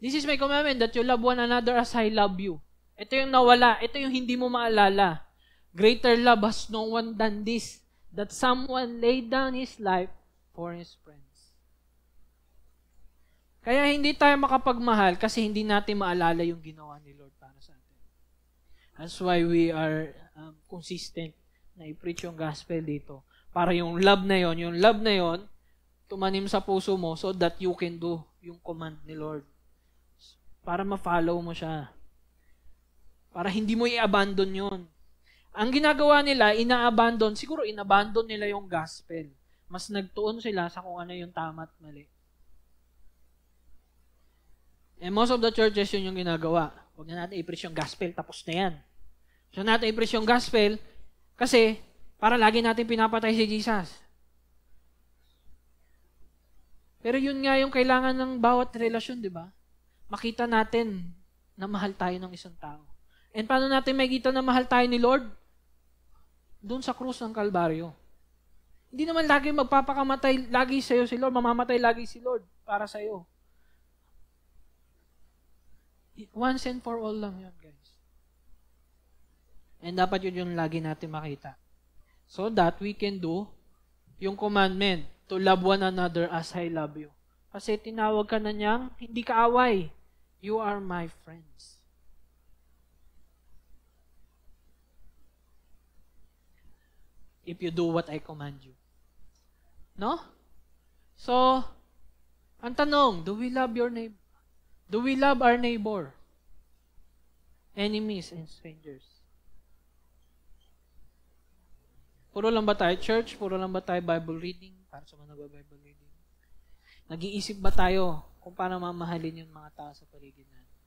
This is my commandment that you love one another as I love you. Ito yung nawala. Ito yung hindi mo maalala. Greater love has no one than this, that someone laid down his life for his friends. Kaya hindi tayo makapagmahal kasi hindi natin maalala yung ginawa ni Lord para sa atin. That's why we are consistent na i-preach yung gospel dito. Para yung love na yon, tumanim sa puso mo so that you can do yung command ni Lord. Para ma-follow mo siya. Para hindi mo i-abandon yun. Ang ginagawa nila, ina-abandon. Siguro in-abandon nila yung gospel. Mas nagtuon sila sa kung ano yung tama at mali. And most of the churches yun yung ginagawa. Huwag na natin i-preach yung gospel, tapos na yan. So natin i-preach yung gospel kasi para lagi natin pinapatay si Jesus. Pero yun nga yung kailangan ng bawat relasyon, di ba? Makita natin na mahal tayo ng isang tao. And paano natin makikita na mahal tayo ni Lord? Doon sa krus ng Kalbaryo. Hindi naman lagi magpapakamatay lagi sa'yo si Lord, mamamatay lagi si Lord para sa'yo. Once and for all lang yun, guys. And dapat yun yung lagi natin makita. So that we can do yung commandment to love one another as I love you. Kasi tinawag ka na niyang hindi ka away. You are my friends. If you do what I command you. No? So, ang tanong, do we love your neighbor? Do we love our neighbor? Enemies and strangers. Puro lang ba tayo church? Puro lang ba tayo Bible reading? Para sa mga nagba-Bible reading. Nag-iisip ba tayo kung paano mamahalin yung mga tao sa paligid natin?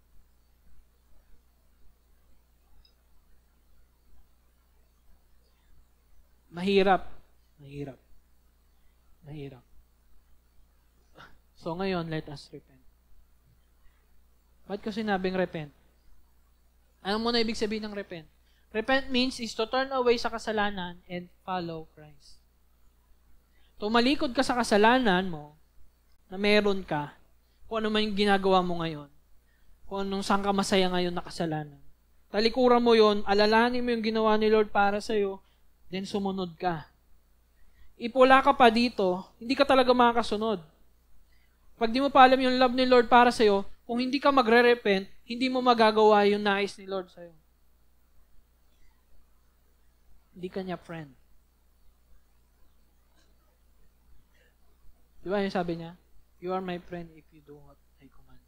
Mahirap. Mahirap. Mahirap. So ngayon, let us repent. Ba't ko sinabing repent? Ano mo na ibig sabihin ng repent? Repent means is to turn away sa kasalanan and follow Christ. Tumalikod ka sa kasalanan mo na meron ka, kung ano man yung ginagawa mo ngayon, kung anong saan ka masaya ngayon na kasalanan. Talikuran mo yon, alalahanin mo yung ginawa ni Lord para sa'yo, then sumunod ka. Ipula ka pa dito, hindi ka talaga makakasunod. Pag di mo pa alam yung love ni Lord para sa'yo, kung hindi ka magre-repent, hindi mo magagawa yung nais ni Lord sa'yo. Hindi ka niya friend. Di ba yung sabi niya? You are my friend if you do what I command.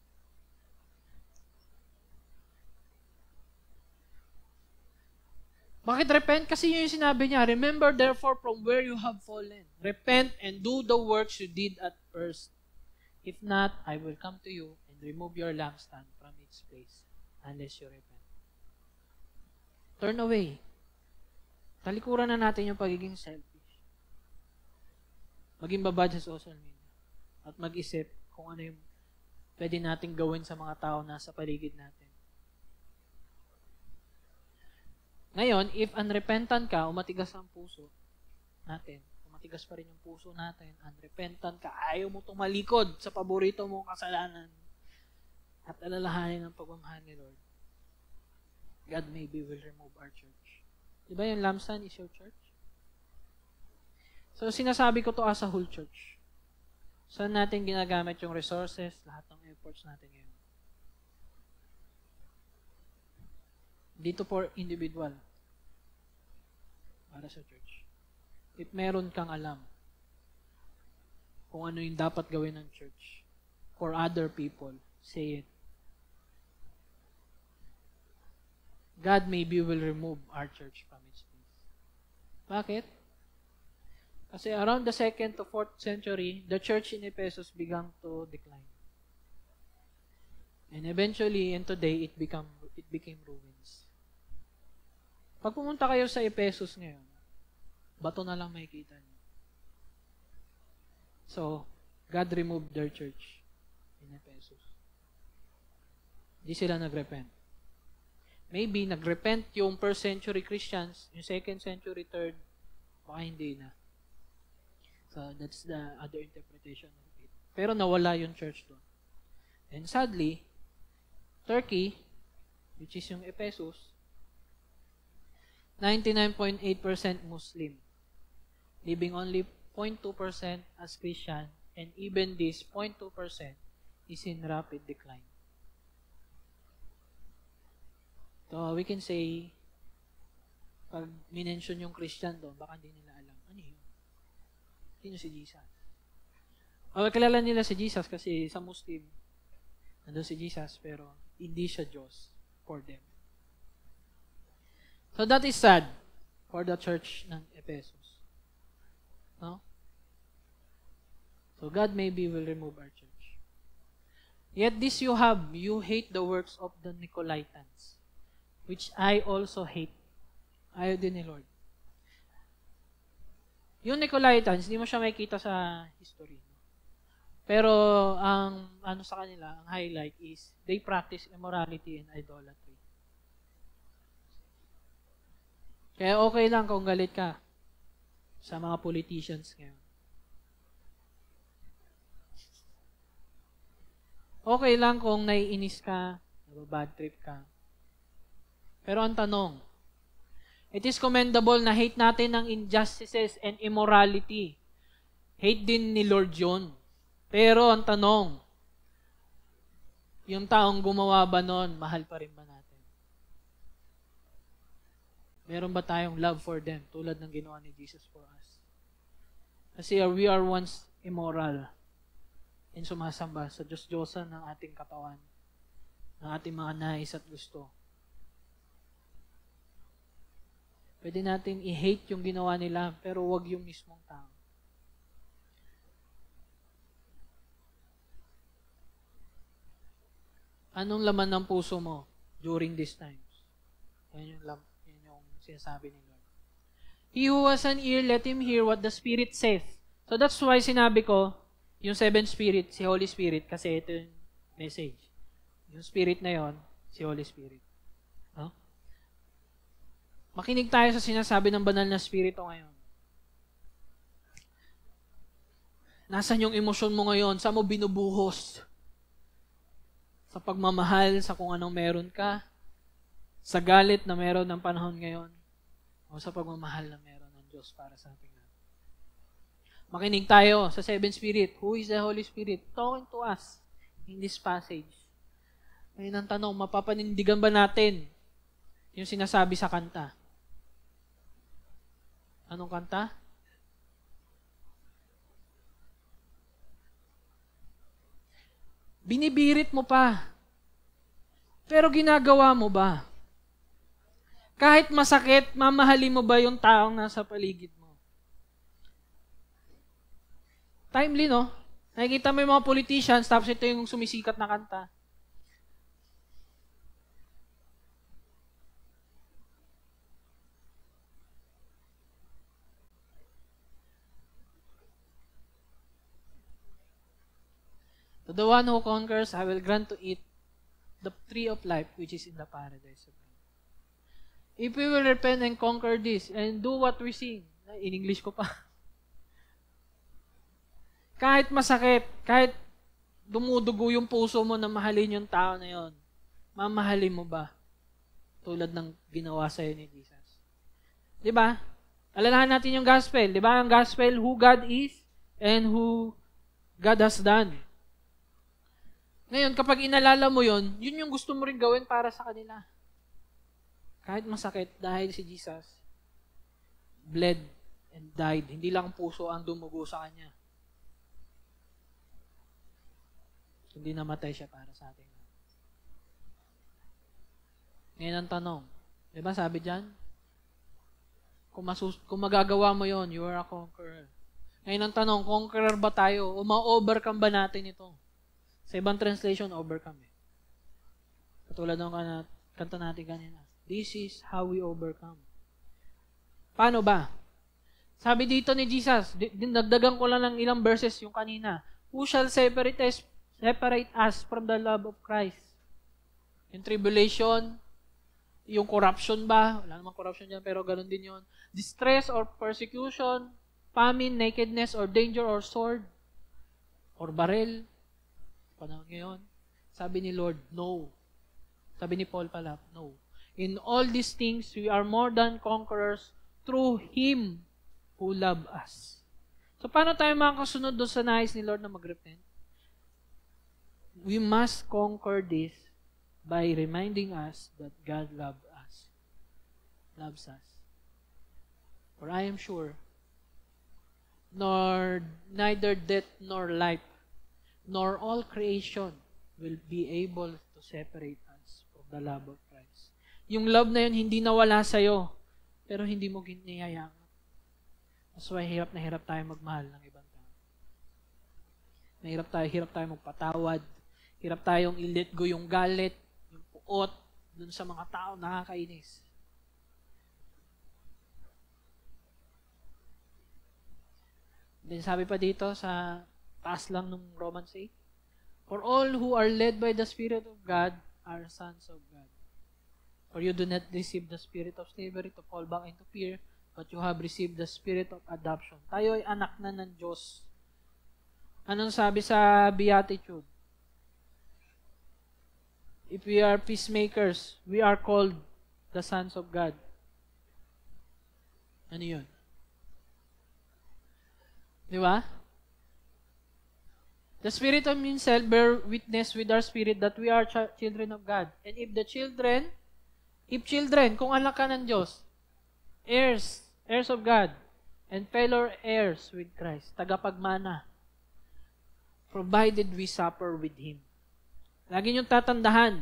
Bakit repent? Kasi yun yung sinabi niya. Remember therefore from where you have fallen. Repent and do the works you did at first. If not, I will come to you and remove your lampstand from its place unless you repent. Turn away. Talikuran na natin yung pagiging selfish. Maging babad sa social media. At mag-isip kung ano yung pwede nating gawin sa mga tao na sa paligid natin. Ngayon, if unrepentant ka, umatigas ang puso natin. Umatigas pa rin yung puso natin. Unrepentant ka, ayaw mo tumalikod sa paborito mong kasalanan. At alalahanin ang pagmamahal ni Lord. God maybe will remove our church. Diba yung lampstand is your church? So, sinasabi ko to as a whole church. Saan natin ginagamit yung resources, lahat ng efforts natin ngayon? Dito for individual. Para sa church. If meron kang alam kung ano yung dapat gawin ng church for other people, say it. God maybe will remove our church from its place. Bakit? Kasi around the 2nd to 4th century, the church in Ephesus began to decline. And eventually, and today, it became ruins. Pag pumunta kayo sa Ephesus ngayon, bato na lang makikita niyo. So, God removed their church in Ephesus. Hindi sila nagrepent. Maybe nagrepent yung 1st century Christians, yung 2nd century, 3rd, baka hindi na. So, that's the other interpretation of it. Pero nawala yung church doon. And sadly, Turkey, which is yung Ephesus, 99.8% Muslim, leaving only 0.2% as Christian, and even this 0.2% is in rapid decline. So, we can say, pag minention yung Christian doon, baka hindi nila alam. Ano yun? Sino si Jesus? O, kilala nila si Jesus kasi sa Muslim, nandun si Jesus, pero hindi siya Diyos for them. So, that is sad for the church ng Ephesus. No? So, God maybe will remove our church. Yet this you hate the works of the Nicolaitans, which I also hate. Ayaw din ni Lord. Yung Nicolaitans, hindi mo siya makikita sa history. Pero, ang ano sa kanila, ang highlight is, they practice immorality and idolatry. Kaya okay lang kung galit ka sa mga politicians ngayon. Okay lang kung naiinis ka, nababad trip ka. Pero ang tanong, it is commendable na hate natin ng injustices and immorality. Hate din ni Lord yun. Pero ang tanong, yung taong gumawa ba nun, mahal pa rin ba natin? Meron ba tayong love for them tulad ng ginawa ni Jesus for us? Kasi we are once immoral and sumasamba sa Diyos-Diyosan ng ating katawan, ng ating mga nais at gusto. Pwede natin i-hate yung ginawa nila, pero wag yung mismong tao. Anong laman ng puso mo during these times? Yan yung sinasabi ni Lord. He who has an ear, let him hear what the Spirit saith. So that's why sinabi ko, yung seven spirit, si Holy Spirit, kasi ito yung message. Yung spirit na yon, si Holy Spirit. No? Makinig tayo sa sinasabi ng banal na spirito ngayon. Nasaan yung emosyon mo ngayon? Saan mo binubuhos? Sa pagmamahal, sa kung anong meron ka? Sa galit na meron ng panahon ngayon? O sa pagmamahal na meron ng Diyos para sa ating lahat? Makinig tayo sa seven spirit. Who is the Holy Spirit? Talking to us in this passage. Ngayon ang tanong, mapapanindigan ba natin yung sinasabi sa kanta? Anong kanta? Binibirit mo pa. Pero ginagawa mo ba? Kahit masakit, mamahalin mo ba yung taong nasa paligid mo? Timely, no? Nakikita mo yung mga politicians, tapos ito yung sumisikat na kanta. To the one who conquers, I will grant to eat the tree of life which is in the paradise of God. If we will repent and conquer this and do what we sing, in English ko pa. Kahit masakit, kahit dumudugo yung puso mo na mahalin yung tao na yon, mamahalin mo ba? Tulad ng ginawa sa'yo ni Jesus. Diba? Alalahan natin yung gospel. Diba? Ang gospel, who God is and who God has done. Ngayon, kapag inalala mo yon, yun yung gusto mo rin gawin para sa kanila. Kahit masakit, dahil si Jesus bled and died. Hindi lang puso ang dumugo sa kanya. Hindi namatay siya para sa atin. Ngayon ang tanong, di ba sabi dyan? Kung magagawa mo yon, you are a conqueror. Ngayon ang tanong, conqueror ba tayo? O ma-overcome ba natin ito? Sa ibang translation, overcome. Katulad ng kanta natin kanina. This is how we overcome. Paano ba? Sabi dito ni Jesus, dinagdagan ko lang ng ilang verses yung kanina. Who shall separate us from the love of Christ? Yung tribulation, yung corruption ba? Wala namang corruption dyan, pero ganun din yun. Distress or persecution, famine, nakedness, or danger, or sword, or barrel. Panahon ngayon, sabi ni Lord, no. Sabi ni Paul pala, no. In all these things, we are more than conquerors through Him who loved us. So, paano tayo makakasunod doon sa nais ni Lord na mag-repent? We must conquer this by reminding us that God loves us. For I am sure, neither death nor life, nor all creation will be able to separate us from the love of Christ. Yung love na yun, hindi nawala sa'yo, pero hindi mo giniyayang. That's why hirap na hirap tayo magmahal ng ibang tao. Hirap tayo magpatawad. Hirap tayong i-let go yung galit, yung puot, dun sa mga tao nakakainis. Then sabi pa dito sa taas lang ng Romans 8, for all who are led by the Spirit of God are sons of God. For you do not receive the spirit of slavery to fall back into fear, but you have received the spirit of adoption. Tayo ay anak na ng Diyos. Anong sabi sa Beatitude? If we are peacemakers, we are called the sons of God. Ano yun? Di ba? The Spirit of Himself bear witness with our spirit that we are children of God. And if children, kung anak ka ng Diyos, heirs of God, and fellow heirs with Christ, tagapagmana, provided we suffer with Him. Lagi niyong tatandaan,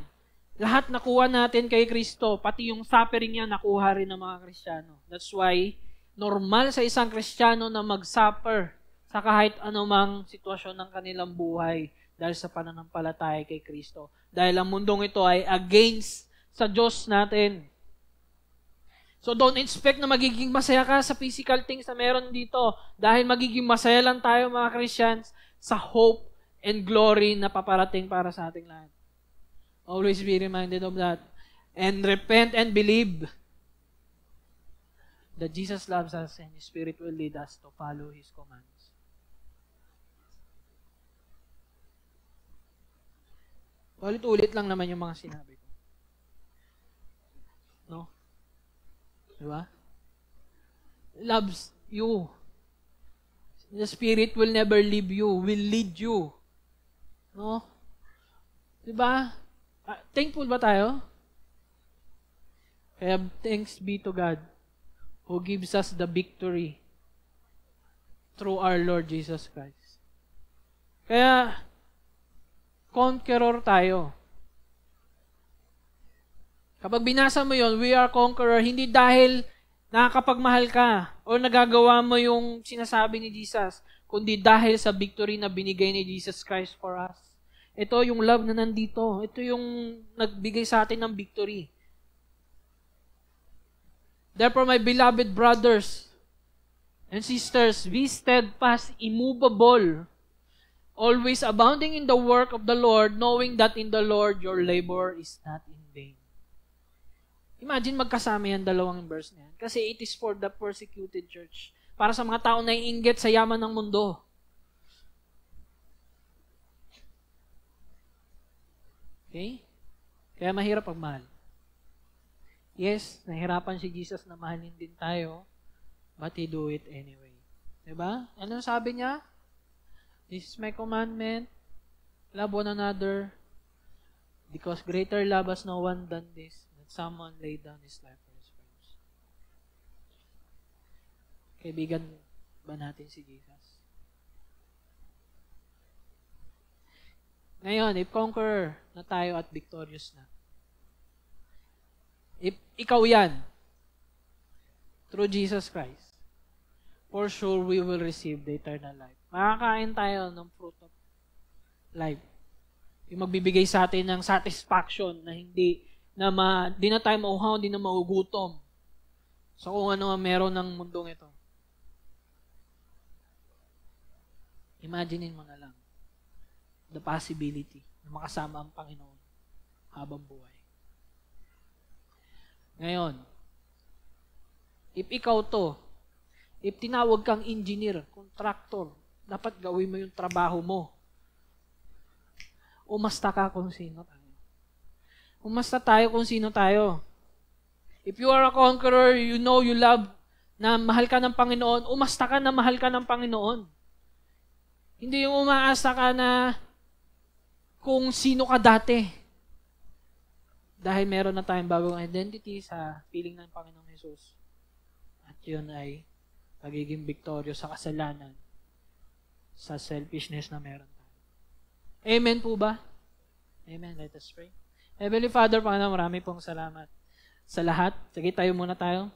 lahat nakuha natin kay Kristo, pati yung suffering niya nakuha rin ng mga Kristiyano. That's why, normal sa isang Kristiyano na mag-suffer sa kahit anumang sitwasyon ng kanilang buhay dahil sa pananampalataya kay Kristo. Dahil ang mundong ito ay against sa Diyos natin. So don't expect na magiging masaya ka sa physical things na meron dito dahil magiging masaya lang tayo mga Christians sa hope and glory na paparating para sa ating lahat. Always be reminded of that. And repent and believe that Jesus loves us and His Spirit will lead us to follow His commands. Ulit-ulit lang naman yung mga sinabi ko. No? Diba? Loves you. The Spirit will never leave you, will lead you. No? Diba? Thankful ba tayo? Kaya thanks be to God who gives us the victory through our Lord Jesus Christ. Kaya, conqueror tayo. Kapag binasa mo yon, we are conqueror, hindi dahil nakakapagmahal ka o nagagawa mo yung sinasabi ni Jesus, kundi dahil sa victory na binigay ni Jesus Christ for us. Ito yung love na nandito. Ito yung nagbigay sa atin ng victory. Therefore, my beloved brothers and sisters, be steadfast, immovable, always abounding in the work of the Lord, knowing that in the Lord your labor is not in vain. Imagine magkasama yan dalawang verse na yan. Kasi it is for the persecuted church. Para sa mga tao na iinggit sa yaman ng mundo. Okay? Kaya mahirap pagmahal. Yes, nahirapan si Jesus na mahalin din tayo, but He do it anyway. Diba? Ano sabi niya? This is my commandment, love one another, because greater love has no one than this, that someone laid down his life for his friends. Kaibigan ba natin si Jesus? Ngayon, if conqueror na tayo at victorious na, if ikaw yan, through Jesus Christ, for sure we will receive the eternal life. Makakain tayo ng fruit of life. Yung magbibigay sa atin ng satisfaction na di na tayo mauhaw, di na maugutom. So kung ano ang meron ng mundong ito. Imaginein mo na lang the possibility na makasama ang Panginoon habang buhay. Ngayon, if ikaw to, if tinawag kang engineer, contractor, dapat gawin mo yung trabaho mo. Umasta ka kung sino tayo. Umasta tayo kung sino tayo. If you are a conqueror, you know you love, na mahal ka ng Panginoon, umasta ka na mahal ka ng Panginoon. Hindi yung umaasa ka na kung sino ka dati. Dahil meron na tayong bagong identity sa piling ng Panginoong Jesus. At yun ay pagiging victorious sa kasalanan, sa selfishness na meron tayo. Amen po ba? Amen. Let us pray. Heavenly Father, Panginoon, marami pong salamat sa lahat. Sige, tayo muna tayo.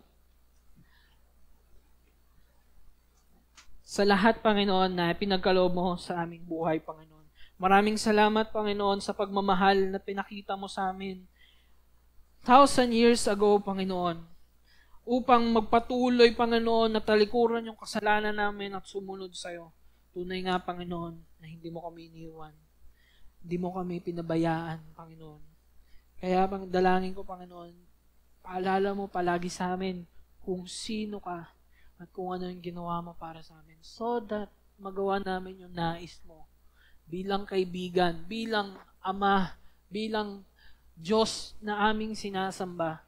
Sa lahat, Panginoon, na pinagkaloob mo sa aming buhay, Panginoon. Maraming salamat, Panginoon, sa pagmamahal na pinakita mo sa amin 1,000 years ago, Panginoon, upang magpatuloy, Panginoon, na talikuran yung kasalanan namin at sumunod sa iyo. Tunay nga, Panginoon, na hindi mo kami iniwan. Hindi mo kami pinabayaan, Panginoon. Kaya, dalangin ko, Panginoon, paalala mo palagi sa amin kung sino ka at kung ano yung ginawa mo para sa amin so that magawa namin yung nais mo bilang kaibigan, bilang ama, bilang Diyos na aming sinasamba.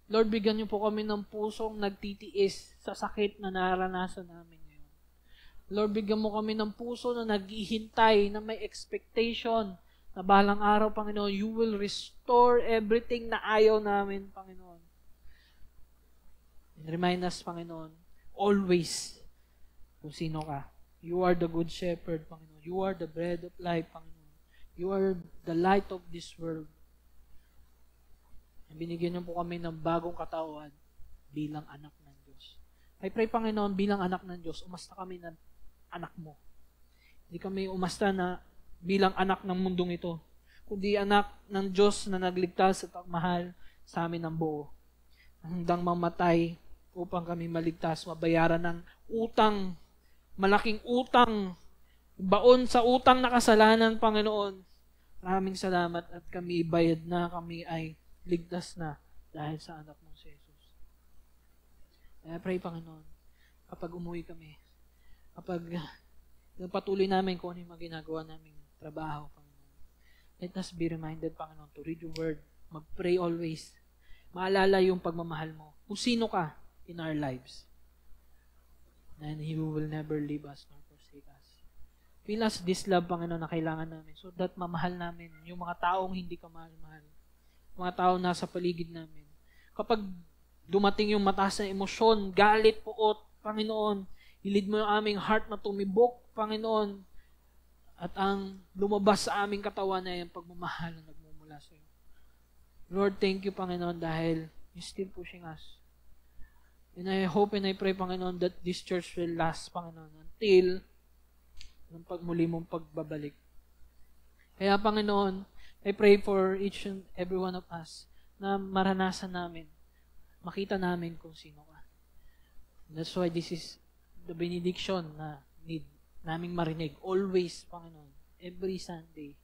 Lord, bigyan niyo po kami ng pusong nagtitiis sa sakit na naranasan namin ngayon. Lord, bigyan mo kami ng puso na naghihintay, na may expectation, na balang araw, Panginoon, you will restore everything na ayaw namin, Panginoon. And remind us, Panginoon, always, kung sino ka. You are the good shepherd, Panginoon. You are the bread of life, Panginoon. You are the light of this world. Binigyan niyo po kami ng bagong katawan bilang anak ng Diyos. I pray, Panginoon, bilang anak ng Diyos, umasta kami ng anak mo. Hindi kami umasta na bilang anak ng mundong ito, kundi anak ng Diyos na nagligtas at mahal sa amin ng buo. Hanggang mamatay upang kami maligtas, mabayaran ng utang, malaking utang, baon sa utang na kasalanan, Panginoon. Maraming salamat at kami bayad na, kami ay ligtas na dahil sa anak mong si Jesus. I pray, Panginoon, kapag umuwi kami, kapag patuloy namin kung ano yung ginagawa namin trabaho, Panginoon, let us be reminded, Panginoon, to read your word, mag-pray always, maalala yung pagmamahal mo, kung sino ka in our lives. And He will never leave us nor forsake us. Feel us this love, Panginoon, na kailangan namin so that mamahal namin yung mga taong hindi ka mahal-mahal. Mga taong nasa paligid namin. Kapag dumating yung mataas na emosyon, galit, puot, Panginoon, ilid mo yung aming heart na tumibok, Panginoon, at ang lumabas sa aming katawan na yung pagmamahal na nagmumula sa iyo. Lord, thank you, Panginoon, dahil you're still pushing us. And I hope and I pray, Panginoon, that this church will last, Panginoon, until ng muli mong pagbabalik. Kaya, Panginoon, I pray for each and every one of us na maranasan namin, makita namin kung sino ka. That's why this is the benediction na need naming marinig. Always, Panginoon, every Sunday.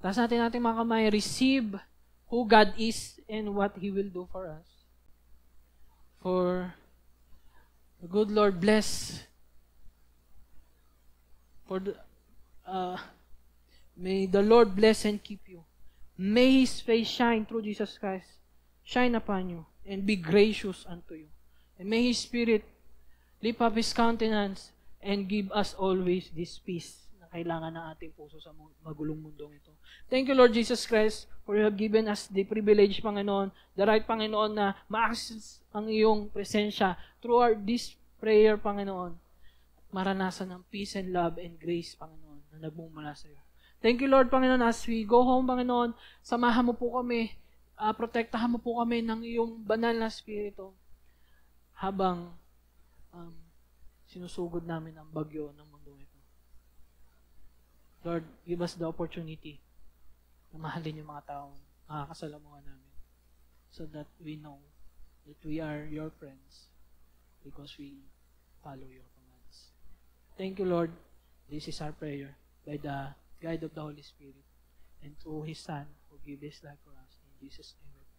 Taas natin mga kamay, receive who God is and what He will do for us. For the good Lord bless. May the Lord bless and keep you. May His face shine through Jesus Christ, shine upon you, and be gracious unto you. And may His Spirit lift up His countenance and give us always this peace na kailangan ng ating puso sa magulong mundong ito. Thank you, Lord Jesus Christ, for you have given us the privilege, Panginoon, the right, Panginoon, na ma-access ang iyong presensya through this prayer, Panginoon. Maranasan ng peace and love and grace, Panginoon, na nagmumula sa iyo. Thank you, Lord, Panginoon, as we go home, Panginoon, samahan mo po kami, protektahan mo po kami ng iyong banal na Espiritu habang sinusugod namin ang bagyo ng mundo ito. Lord, give us the opportunity na mahalin yung mga taong makakasalamuhan namin so that we know that we are your friends because we follow your commands. Thank you, Lord. This is our prayer by the guide of the Holy Spirit and through His Son who gave His life for us. In Jesus' name.